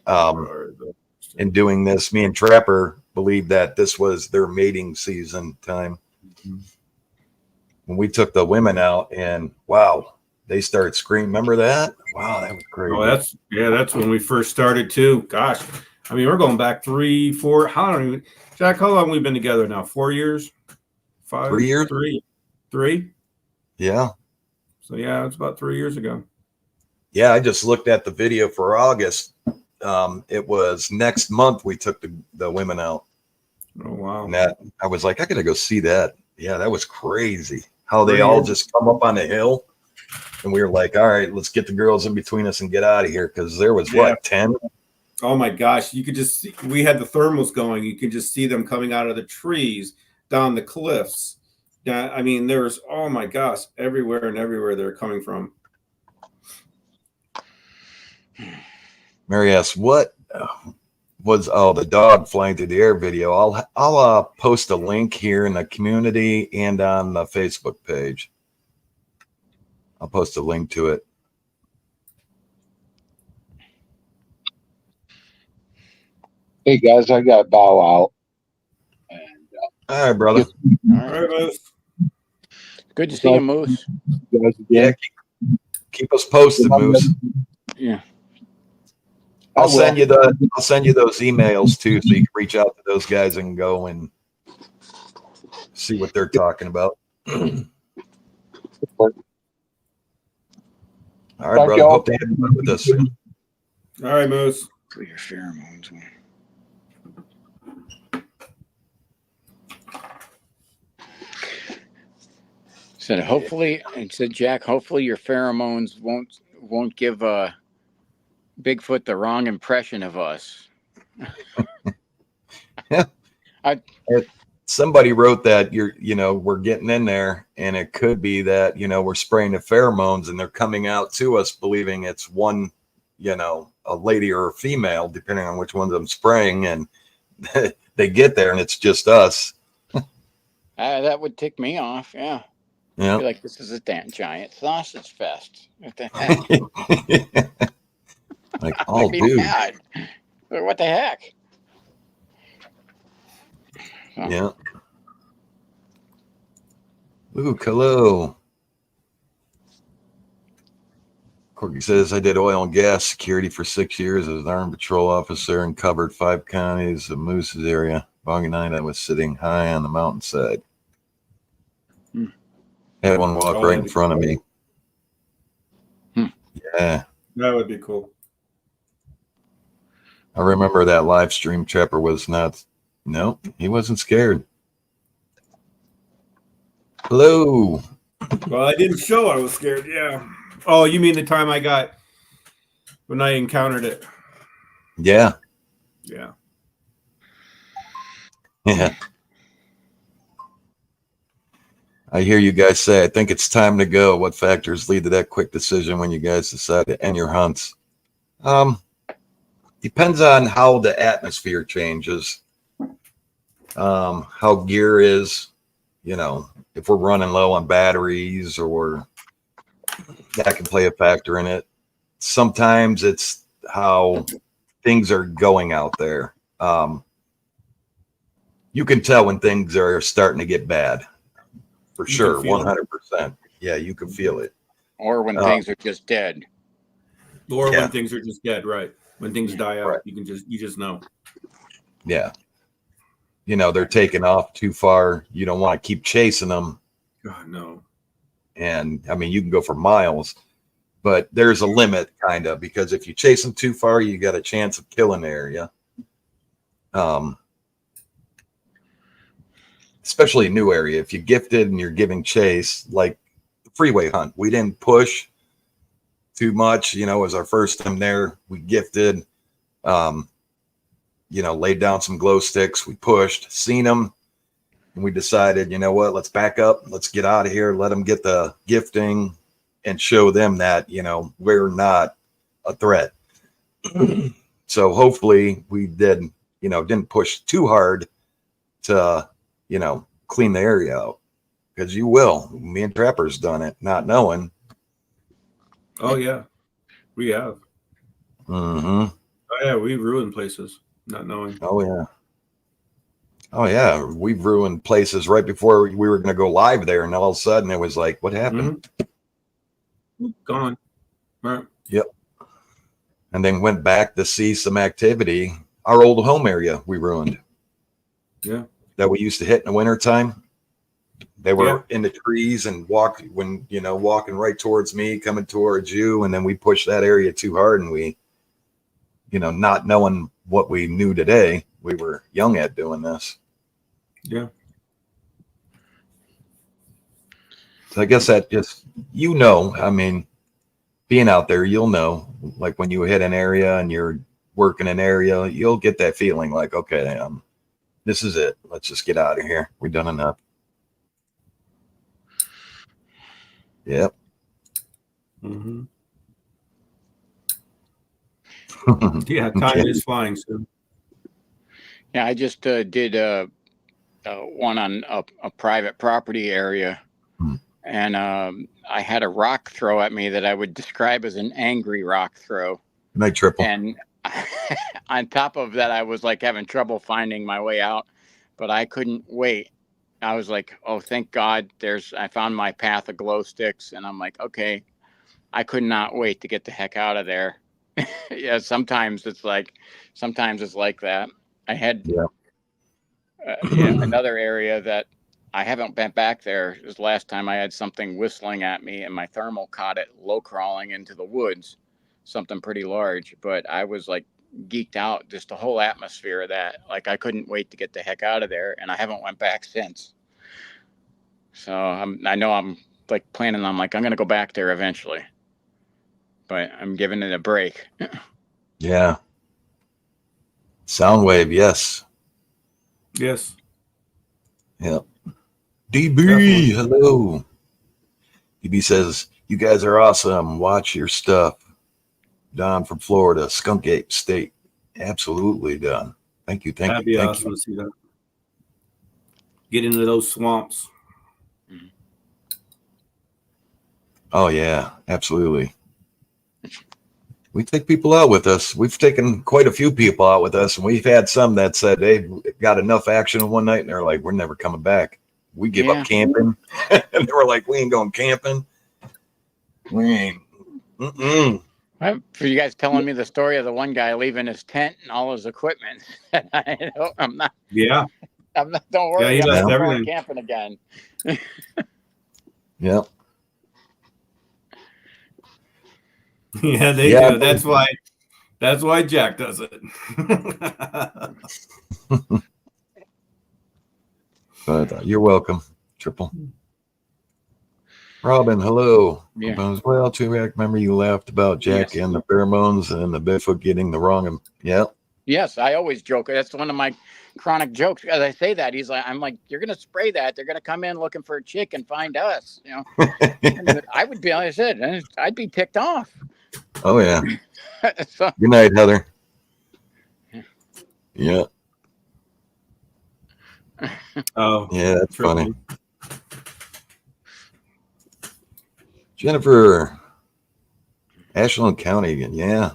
Um, in doing this, me and Trapper believed that this was their mating season time. When we took the women out, and wow, they started screaming. Remember that? Wow, that was crazy. Oh, that's when we first started too. Gosh, I mean, we're going back 3, 4. Jack, how long have we been together now? 4 years? 5? 3 years? 3? Yeah. So yeah, it's about 3 years ago. Yeah, I just looked at the video for August. It was next month we took the women out. Oh wow. And that I was like, I gotta go see that. Yeah, that was crazy. How they 3 all years. just come up on the hill. And we were like, all right, let's get the girls in between us and get out of here. Because there was what, 10? Oh my gosh. You could just see, we had the thermals going. You could just see them coming out of the trees, down the cliffs. Yeah, I mean, there's, oh my gosh, everywhere they're coming from. Mary asks, what was the dog flying through the air video? I'll post a link here in the community and on the Facebook page. I'll post a link to it. Hey guys, I got to bow out. And, All right, brother. All All right, Moose. Good to see you, Moose. guys Yeah, again. keep us posted, Moose. Yeah. I'll send you those emails too, so you can reach out to those guys and go and see what they're talking about. All right, Thank brother. y'all. Hope to have you with us soon. All right, Moose. For your pheromones. Said Jack, hopefully your pheromones won't give Bigfoot the wrong impression of us. Somebody wrote that we're getting in there, and it could be that we're spraying the pheromones and they're coming out to us believing it's one, a lady or a female, depending on which ones I'm spraying, and they get there and it's just us. That would tick me off. Yeah. Yeah. Be like, this is a damn giant sausage fest. What the heck? Like, oh, dude. Mad. What the heck? So. Yeah. Ooh, hello. Corky says, I did oil and gas security for 6 years as an armed patrol officer and covered 5 counties of Moose's area. Boggy night, I was sitting high on the mountainside. Had one walk right in front of me. Yeah. That would be cool. I remember that live stream. Trapper was not. No, he wasn't scared. Hello. Well, I didn't show I was scared. Yeah. Oh, you mean the time when I encountered it? Yeah. Yeah. Yeah. I hear you guys say, I think it's time to go. What factors lead to that quick decision when you guys decide to end your hunts? Depends on how the atmosphere changes. How gear is, if we're running low on batteries, or that can play a factor in it. Sometimes it's how things are going out there. You can tell when things are starting to get bad. For sure, 100%. Yeah, you can feel it. Or when things are just dead. Or when things are just dead, right? When things die out, right. you just know. Yeah. They're taking off too far. You don't want to keep chasing them. God, no. And I mean, you can go for miles, but there's a limit, kind of, because if you chase them too far, you got a chance of killing the area. Especially a new area. If you gifted and you're giving chase, like the freeway hunt, we didn't push too much. It was our first time there. We gifted, laid down some glow sticks. We pushed, seen them, and we decided, let's back up. Let's get out of here. Let them get the gifting, and show them that, we're not a threat. So hopefully we didn't push too hard to, clean the area out, because you will. Me and Trapper's done it, not knowing. Oh yeah, we have. Mm-hmm. Oh yeah, we've ruined places not knowing. Oh yeah, we've ruined places right before we were going to go live there, and all of a sudden it was like, what happened? Gone. Right. Yep. And then went back to see some activity. Our old home area we ruined. Yeah. That we used to hit in the wintertime. They were in the trees and walking right towards me, coming towards you, and then we pushed that area too hard, and we, not knowing what we knew today, we were young at doing this. Yeah. So I guess that just, I mean, being out there, you'll know, like when you hit an area and you're working an area, you'll get that feeling like, okay, this is it. Let's just get out of here. We've done enough. Yep. Mm-hmm. Yeah, time is flying soon. Yeah, I just did one on a private property area, and I had a rock throw at me that I would describe as an angry rock throw. Night triple. And on top of that, I was like having trouble finding my way out, but I couldn't wait. I was like, oh, thank God I found my path of glow sticks. And I'm like, okay, I could not wait to get the heck out of there. Yeah. Sometimes it's like that. I had another area that I haven't been back there. It was the last time I had something whistling at me, and my thermal caught it low crawling into the woods, something pretty large. But I was like geeked out, just the whole atmosphere of that. Like I couldn't wait to get the heck out of there, and I haven't went back since. So I know I'm like planning on I'm going to go back there eventually, but I'm giving it a break. Yeah. Soundwave, yes. Yes. Yep. DB, hello. DB says, you guys are awesome. Watch your stuff. Don from Florida, Skunk Ape State. Absolutely, Don. Thank you. That'd be awesome to see that. Get into those swamps. Oh, yeah, absolutely. We take people out with us. We've taken quite a few people out with us, and we've had some that said they got enough action in one night, and they're like, we're never coming back. We give up camping. And they were like, we ain't going camping. We ain't. For you guys telling me the story of the one guy leaving his tent and all his equipment. I'm not. Yeah. I'm not. Don't worry. Yeah, he left I'm everything. Camping again. Yep. Yeah, they do. That's why Jack does it. But you're welcome, Triple. Robin, hello. Yeah. Well, too, I remember you laughed about Jack and the pheromones and the Bigfoot getting the wrong. Yeah. Yes, I always joke. That's one of my chronic jokes. As I say that, I'm like, you're going to spray that. They're going to come in looking for a chick and find us. I would be, like I said, I'd be ticked off. Oh, yeah. So, good night, Heather. Yeah. Oh, yeah, that's funny. Jennifer, Ashland County again. Yeah.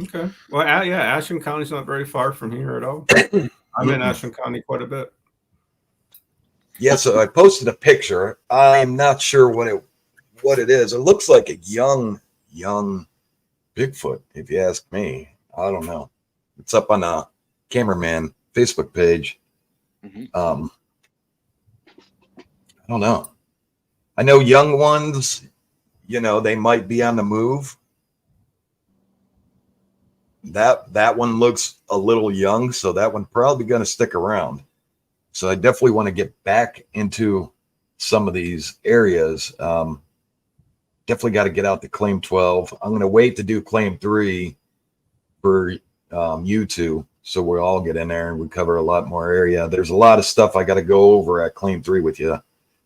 Okay. Well, yeah, Ashland County's not very far from here at all. I'm in Ashland County quite a bit. Yeah, so I posted a picture. I'm not sure what it is. It looks like a young Bigfoot, if you ask me. I don't know. It's up on a cameraman Facebook page. I don't know. I know young ones, they might be on the move. That one looks a little young, so that one probably going to stick around. So I definitely want to get back into some of these areas. Definitely got to get out to Claim 12. I'm going to wait to do Claim 3 for you two, so we'll all get in there and we cover a lot more area. There's a lot of stuff I got to go over at Claim 3 with you,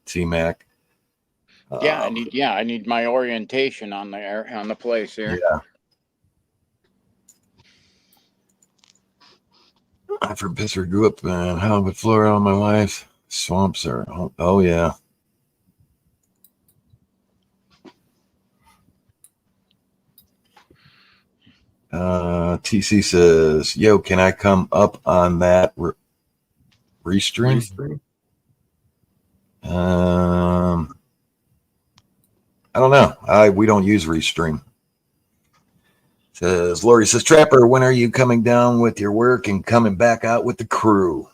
T-Mac. I need my orientation on the place here. Yeah. I from Pittsburgh, grew up in Hollywood, Florida all my life. Swamps are, oh yeah. TC says, yo, can I come up on that restream? I don't know. We don't use restream. Says Lori says, Trapper, when are you coming down with your work and coming back out with the crew?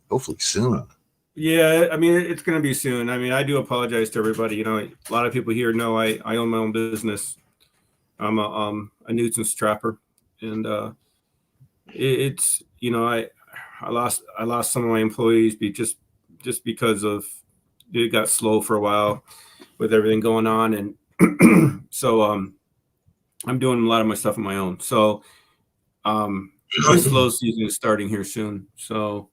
Hopefully soon. Yeah, I mean, it's going to be soon. I mean, I do apologize to everybody. You know, a lot of people here know I own my own business. I'm a nuisance trapper, and it's, you know, I lost some of my employees just because of it got slow for a while with everything going on, and so I'm doing a lot of my stuff on my own. So my slow season is starting here soon. So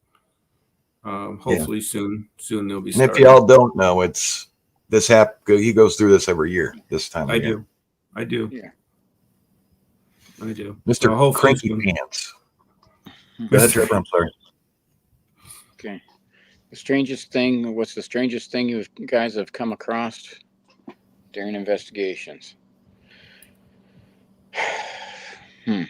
hopefully soon they'll be starting. And if y'all don't know, it's this he goes through this every year this time of year. I do. Yeah. I do. Mr. Cranky Pants. Go ahead, Trevor. I'm sorry. Okay. What's the strangest thing you guys have come across during investigations? I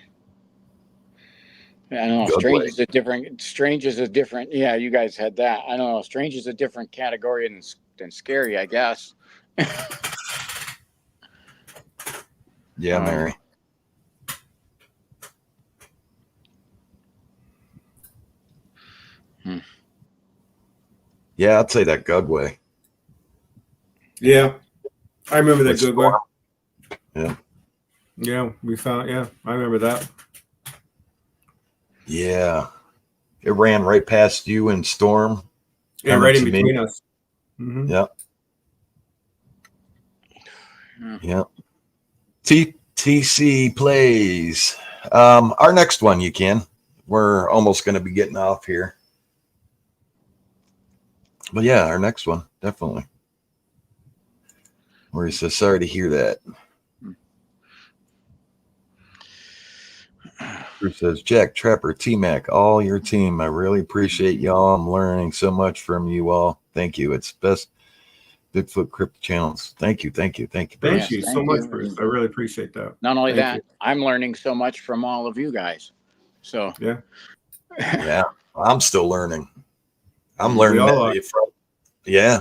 don't know. Strange is a different. Yeah, you guys had that. I don't know. Strange is a different category than scary, I guess. Yeah, Mary. Yeah, I'd say that Gugway. Yeah, I remember that Gugway. Yeah. Yeah, I remember that. Yeah. It ran right past you and Storm. Yeah, right in between us. Mm-hmm. Yeah. TC plays. Our next one, you can. We're almost going to be getting off here. But yeah, our next one, definitely. Where he says, sorry to hear that. Bruce says, Jack, Trapper, T-Mac, all your team. I really appreciate y'all. I'm learning so much from you all. Thank you. It's best Bigfoot Crypto channels. Thank you. Thank you so much, Bruce. I really appreciate that. Not only that, I'm learning so much from all of you guys. So yeah. Yeah, I'm still learning. I'm learning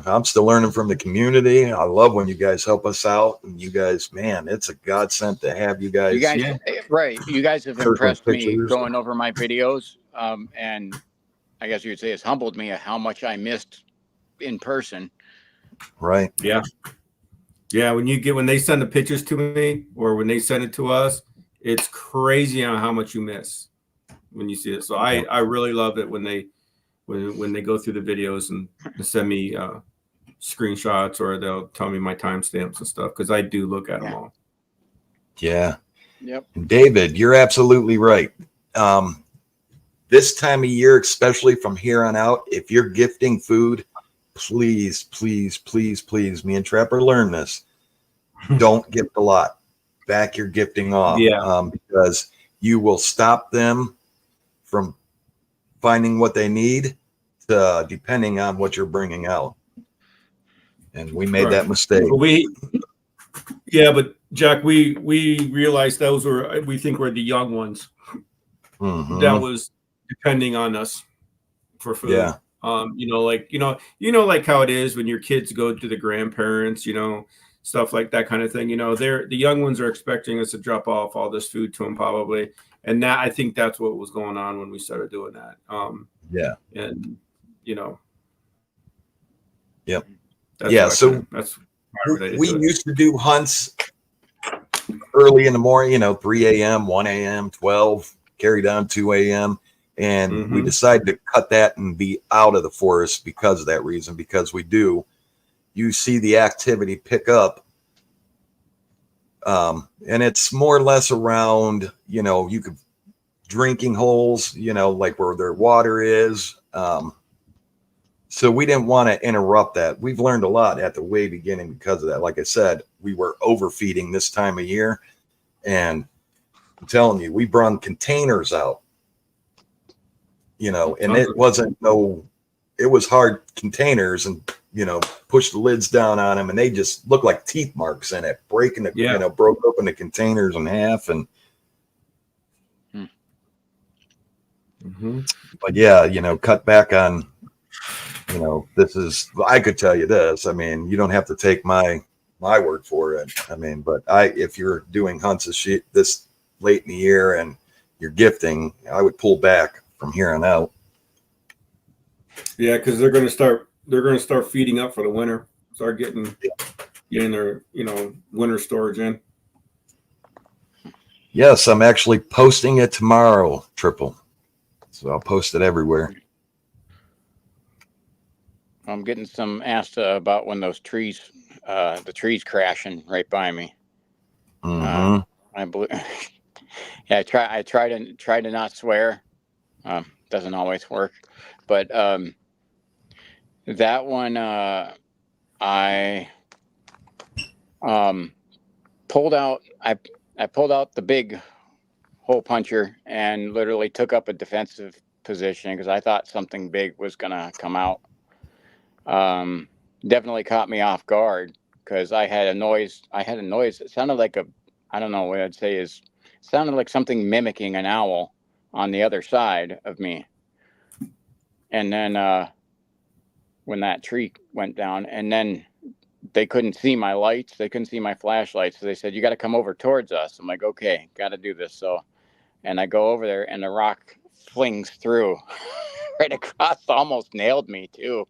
I'm still learning from the community. I love when you guys help us out, and you guys, man, it's a godsend to have you guys. Right. You guys have impressed me going over my videos, and I guess you'd say it's humbled me how much I missed in person. Right. Yeah. Yeah. When they send the pictures to me, or when they send it to us, it's crazy on how much you miss when you see it. So I really love it when they go through the videos and send me screenshots, or they'll tell me my timestamps and stuff, because I do look at them all. Yeah. Yep. And David, you're absolutely right. This time of year, especially from here on out, if you're gifting food, please, please, please, please, me and Trapper learn this. Don't gift a lot. Back your gifting off. Yeah. Because you will stop them from finding what they need, depending on what you're bringing out. And we made that mistake. But Jack, we realized we think we're the young ones. Mm-hmm. That was depending on us for food. Yeah. Like how it is when your kids go to the grandparents, stuff like that kind of thing. The young ones are expecting us to drop off all this food to them probably. And I think that's what was going on when we started doing that. And Yep. That's we used to do hunts early in the morning, 3 a.m., 1 a.m., 12, carried on 2 a.m. And we decided to cut that and be out of the forest because of that reason, because you see the activity pick up. And it's more or less around, you could drinking holes, like where their water is. So we didn't want to interrupt that. We've learned a lot at the way beginning because of that. Like I said, we were overfeeding this time of year, and I'm telling you, we brought containers out, and it wasn't it was hard containers, and push the lids down on them, and they just looked like teeth marks in it, breaking the broke open the containers in half, and but yeah, cut back on. I could tell you this. I mean, you don't have to take my word for it. I mean, but if you're doing hunts this late in the year and you're gifting, I would pull back from here on out. Yeah, because they're going to start feeding up for the winter. Start getting their winter storage in. Yes, I'm actually posting it tomorrow, Triple. So I'll post it everywhere. I'm getting some asked about when those trees, the trees crashing right by me. Mm-hmm. I believe. Yeah, I try to not swear. Doesn't always work, but that one I pulled out. I pulled out the big hole puncher and literally took up a defensive position because I thought something big was gonna come out. Definitely caught me off guard because I had a noise. It sounded like I don't know what I'd say it sounded like something mimicking an owl on the other side of me. And then, when that tree went down, and then they couldn't see my lights. They couldn't see my flashlights. So they said, "You got to come over towards us." I'm like, "Okay, got to do this." So, and I go over there and the rock flings through right across, almost nailed me too.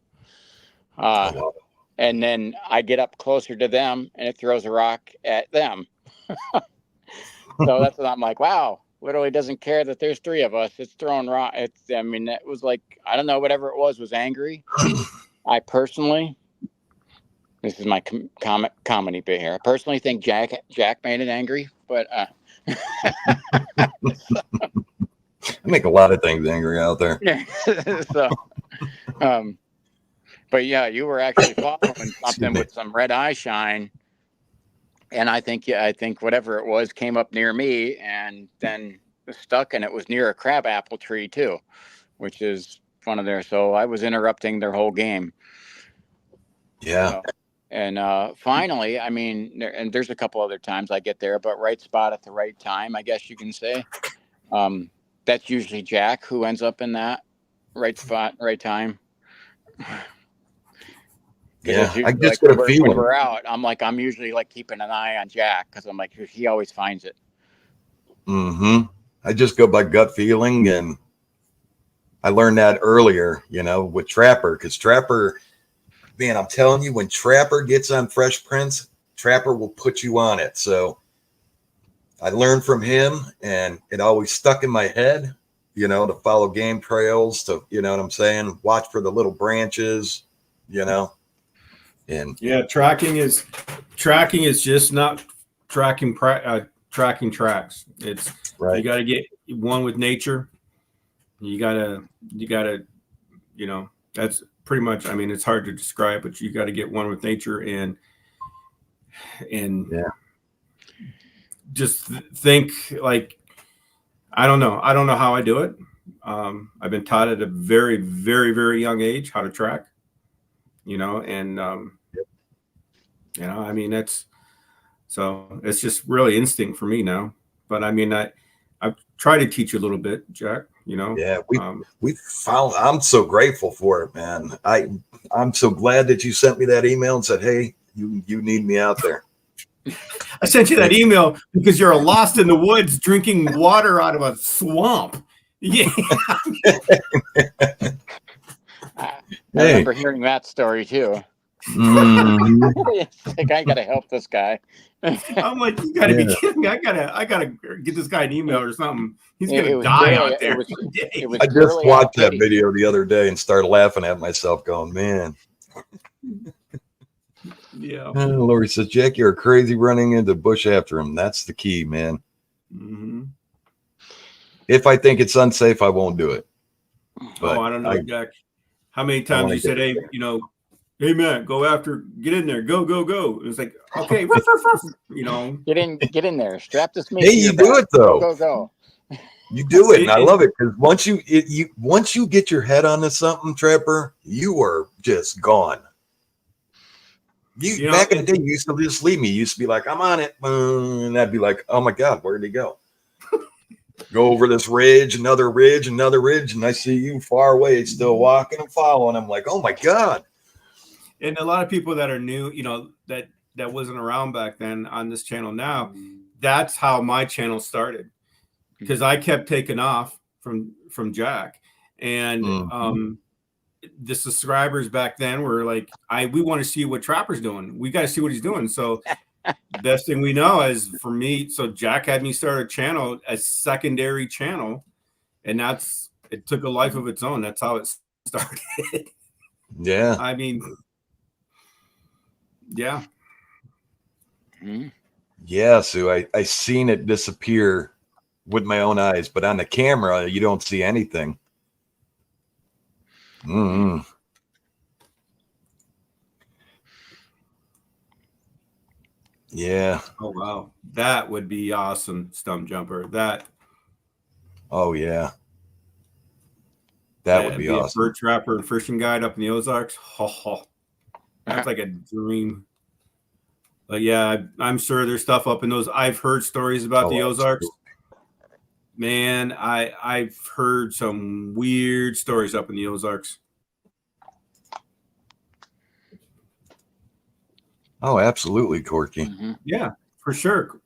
And then I get up closer to them and it throws a rock at them. So that's what I'm like, wow, literally doesn't care that there's three of us. It's throwing rock. It was like, I don't know, whatever it was angry. I personally, this is my comedy bit here. I personally think Jack made it angry, but I make a lot of things angry out there. So, but yeah, you were actually following something with some red eye shine, and I think whatever it was came up near me and then stuck, and it was near a crabapple tree too, which is one of their. So I was interrupting their whole game. Yeah. And finally, I mean, there's a couple other times I get there, but right spot at the right time, I guess you can say. That's usually Jack who ends up in that right spot, right time. Yeah, I just got a feeling. When we're out, I'm usually like keeping an eye on Jack because I'm like, he always finds it. Mm-hmm. I just go by gut feeling, and I learned that earlier, with Trapper, because Trapper, man, I'm telling you, when Trapper gets on Fresh Prince, Trapper will put you on it. So I learned from him, and it always stuck in my head, to follow game trails, to, what I'm saying? Watch for the little branches, and yeah, tracking is just not tracking tracks. It's right. You got to get one with nature. You gotta, that's pretty much, I mean, it's hard to describe, but you got to get one with nature and yeah. Just think like, I don't know how I do it. I've been taught at a very, very, very young age how to track, and, I mean, it's just really instinct for me now, but I mean, I've tried to teach you a little bit, Jack, Yeah, we found, I'm so grateful for it, man. I'm so glad that you sent me that email and said, hey, you need me out there. I sent you that email because you're lost in the woods drinking water out of a swamp. Yeah. I remember hearing that story too. It's like, I gotta help this guy. I'm like, you gotta be kidding me. I gotta get this guy an email or something. He's gonna die out there. I just watched that video the other day and started laughing at myself, going, man. Yeah. Lori says, Jack, you're crazy running into the bush after him. That's the key, man. Mm-hmm. If I think it's unsafe, I won't do it. But I don't know, Jack. How many times you said, hey, hey man, get in there, go. It was like, okay, ruff, ruff, ruff, Get in there, strap this meat. Hey, you do it though. Go. You do it, and I love it because once you get your head onto something, Trapper, you are just gone. Back in the day, you used to just leave me. You used to be like, I'm on it, and I'd be like, oh my god, where did he go? Go over this ridge, another ridge, and I see you far away, still walking and following. I'm like, oh my god. And a lot of people that are new, that wasn't around back then on this channel now, that's how my channel started. Because I kept taking off from Jack, and the subscribers back then were like, we want to see what Trapper's doing. We got to see what he's doing. So best thing we know is for me. So Jack had me start a channel, a secondary channel, and it took a life of its own. That's how it started. Yeah. I mean, yeah. Yeah. So I seen it disappear with my own eyes, but on the camera, you don't see anything. Yeah. Oh, wow. That would be awesome, Stump Jumper. Oh, yeah. That would be awesome. A bird trapper and fishing guide up in the Ozarks. That's like a dream. But yeah, I'm sure there's stuff up in those. I've heard stories about the Ozarks. Absolutely. Man, I've heard some weird stories up in the Ozarks. Oh, absolutely, Corky. Yeah, for sure.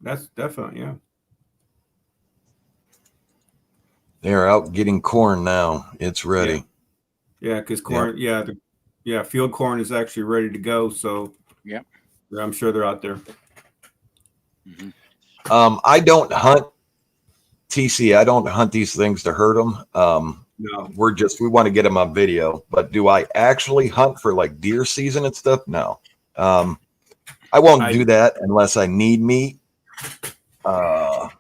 That's definitely, yeah. They're out getting corn now. It's ready. Yeah, because corn, field corn is actually ready to go. So, yeah, I'm sure they're out there. I don't hunt TC. I don't hunt these things to hurt them. No, we want to get them on video. But do I actually hunt for like deer season and stuff? No. I won't do that unless I need meat. Other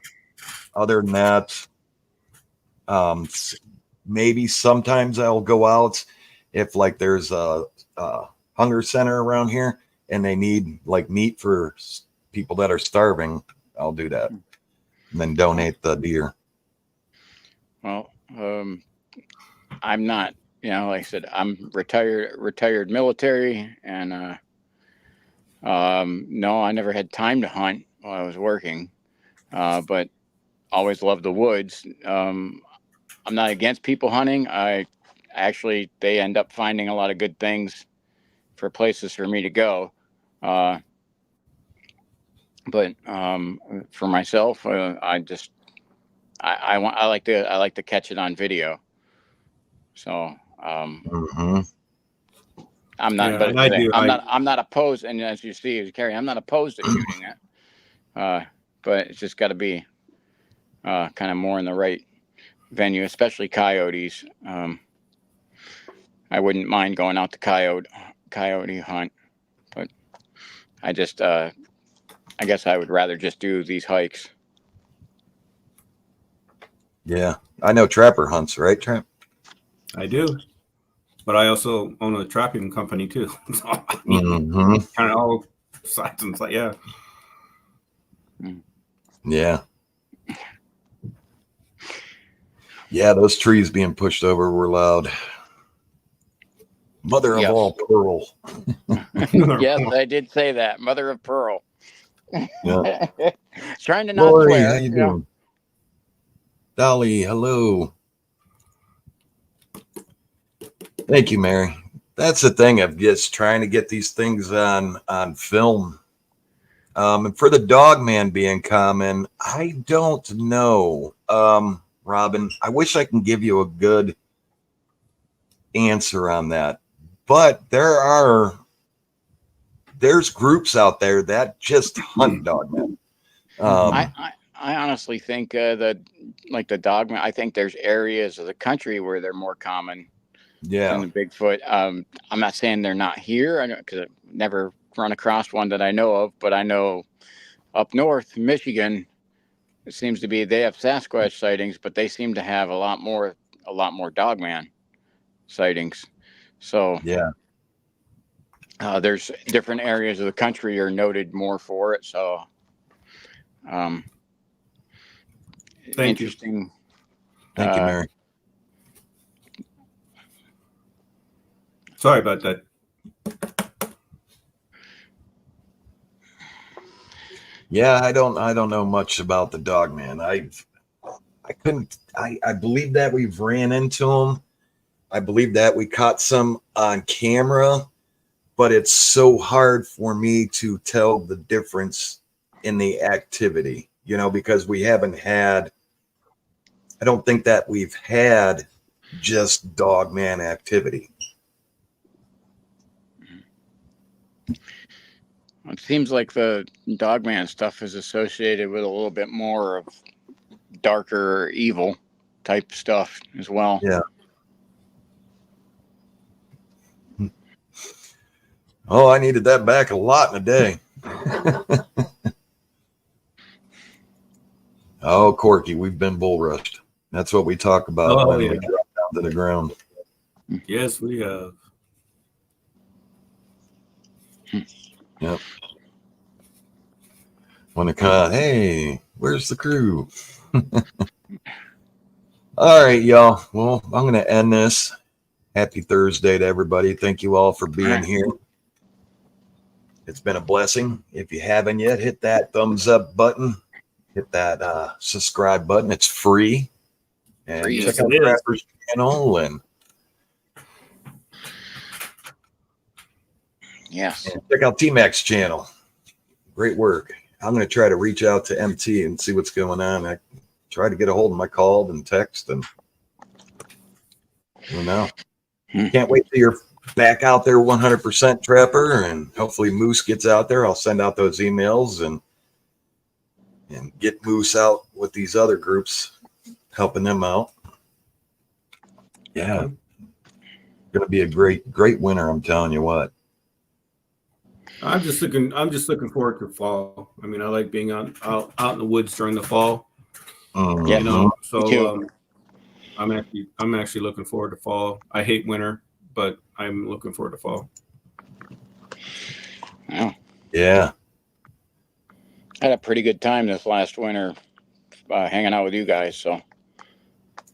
than that, maybe sometimes I'll go out if like there's a hunger center around here and they need like meat for people that are starving. I'll do that and then donate the deer. Well, I'm not, like I said, I'm retired military, and no, I never had time to hunt while I was working, but always loved the woods. I'm not against people hunting. They end up finding a lot of good things for places for me to go. But for myself, I like to catch it on video. So I'm not, yeah, I'm not opposed. And as you see, Carrie, I'm not opposed to shooting it. But it's just got to be kind of more in the right venue, especially coyotes. I wouldn't mind going out to coyote hunt, but I just, I guess I would rather just do these hikes. Yeah, I know Trapper hunts, right, Trap? I do, but I also own a trapping company too. So, I mean, kind of all sides and like, yeah. Yeah. Yeah, those trees being pushed over were loud. Mother of all pearl. Yes, I did say that. Mother of pearl. Yeah. Trying to not Lori, swear. how you doing? Dolly, hello. Thank you, Mary. That's the thing of just trying to get these things on film. And for the dog man being common, I don't know. Robin, I wish I can give you a good answer on that. But there's groups out there that just hunt dogmen. I honestly think that like the dogman, I think there's areas of the country where they're more common than the Bigfoot. I'm not saying they're not here. I know because I've never run across one that I know of, but I know up north, Michigan, it seems to be they have Sasquatch sightings, but they seem to have a lot more dogman. sightings. So Yeah. There's different areas of the country are noted more for it. So Thank you. interesting. Thank you, Mary. Sorry about that. Yeah, I don't know much about the dog man. I believe that we've ran into him. I believe that we caught some on camera, but it's so hard for me to tell the difference in the activity, because we haven't had, I don't think that we've had just dog man activity. It seems like the dogman stuff is associated with a little bit more of darker evil type stuff as well. Yeah. Oh, I needed that back a lot in a day. Oh, Corky, we've been bull rushed. That's what we talk about when we drop down to the ground. Yes, we have. Yep. When it comes, hey, where's the crew? All right, y'all. Well, I'm going to end this. Happy Thursday to everybody. Thank you all for being here. It's been a blessing. If you haven't yet, hit that thumbs up button. Hit that subscribe button. It's free. And check out Trapper's channel and yes, and check out T-Mac's channel. Great work. I'm going to try to reach out to MT and see what's going on. I tried to get a hold of my call and text, and I don't know. Can't wait till you're back out there 100% Trapper, and hopefully Moose gets out there. I'll send out those emails and get Moose out with these other groups, helping them out. Yeah. Going to be a great winter, I'm telling you what. I'm just looking forward to fall. I mean, I like being out in the woods during the fall. Mm-hmm. So I'm actually looking forward to fall. I hate winter, but I'm looking forward to fall. Yeah. I had a pretty good time this last winter hanging out with you guys. So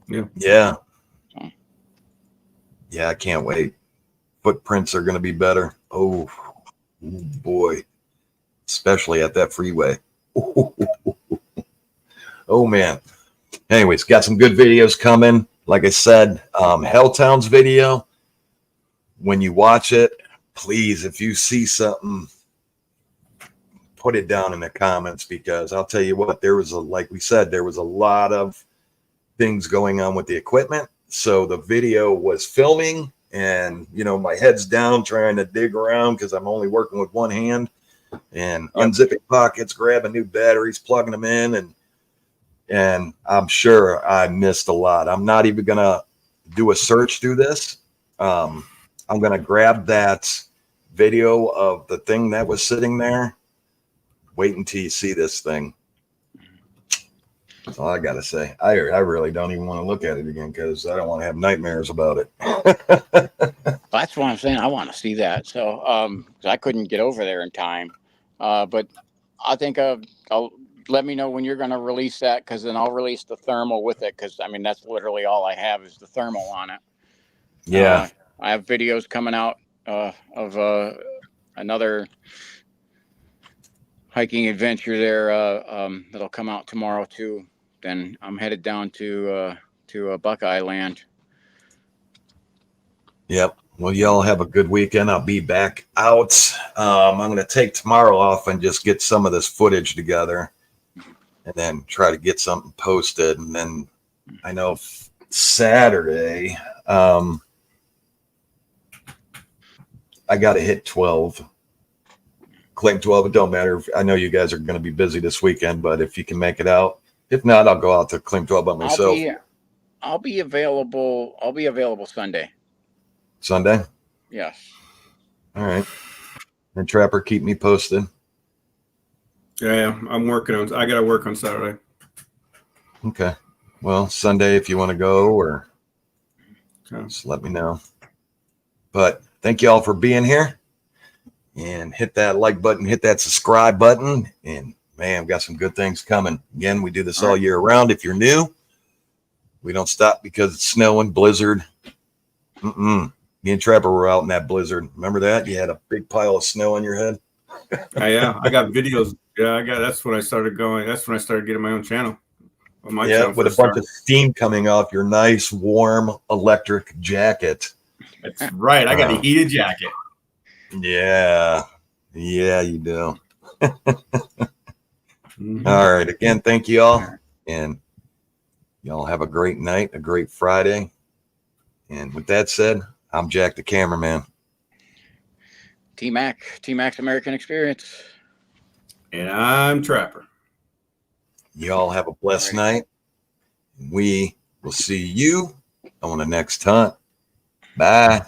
yeah, I can't wait. Footprints are going to be better. Oh boy, especially at that freeway. Oh man. Anyways, got some good videos coming. Like I said, Helltown's video, when you watch it, please, if you see something, put it down in the comments, because I'll tell you what, like we said, there was a lot of things going on with the equipment. So the video was filming and, my head's down trying to dig around because I'm only working with one hand and unzipping pockets, grabbing new batteries, plugging them in. And I'm sure I missed a lot. I'm not even going to do a search through this. I'm going to grab that video of the thing that was sitting there. Wait until you see this thing. That's all I got to say. I really don't even want to look at it again because I don't want to have nightmares about it. That's what I'm saying. I want to see that. So 'cause I couldn't get over there in time. But I think I'll let me know when you're going to release that, because then I'll release the thermal with it, because, I mean, that's literally all I have is the thermal on it. Yeah. I have videos coming out of another hiking adventure there that'll come out tomorrow too. Then I'm headed down to Buckeye Land. Yep. Well, y'all have a good weekend. I'll be back out. I'm going to take tomorrow off and just get some of this footage together and then try to get something posted. And then I know Saturday, I got to hit 12. Claim 12. It don't matter. I know you guys are going to be busy this weekend, but if you can make it out, if not, I'll go out to Claim 12 by myself. I'll be available. I'll be available Sunday. Sunday? Yes. All right. And Trapper, keep me posted. Yeah, I'm working on. I got to work on Saturday. Okay. Well, Sunday if you want to go, or Okay. Just let me know. But thank you all for being here. And hit that like button, hit that subscribe button. And man, we've got some good things coming. Again, we do this all year round. If you're new, we don't stop because it's snowing, blizzard. Me and Trevor were out in that blizzard. Remember that? You had a big pile of snow on your head. Yeah, I got videos. Yeah, that's when I started going. That's when I started getting my own channel. When my channel with a bunch of steam coming off your nice, warm electric jacket. That's right. I got a heated jacket. Yeah, you do. All right. Again, thank you all. And y'all have a great night, a great Friday. And with that said, I'm Jack the cameraman. T-Mac's American Experience. And I'm Trapper. Y'all have a blessed night. We will see you on the next hunt. Bye.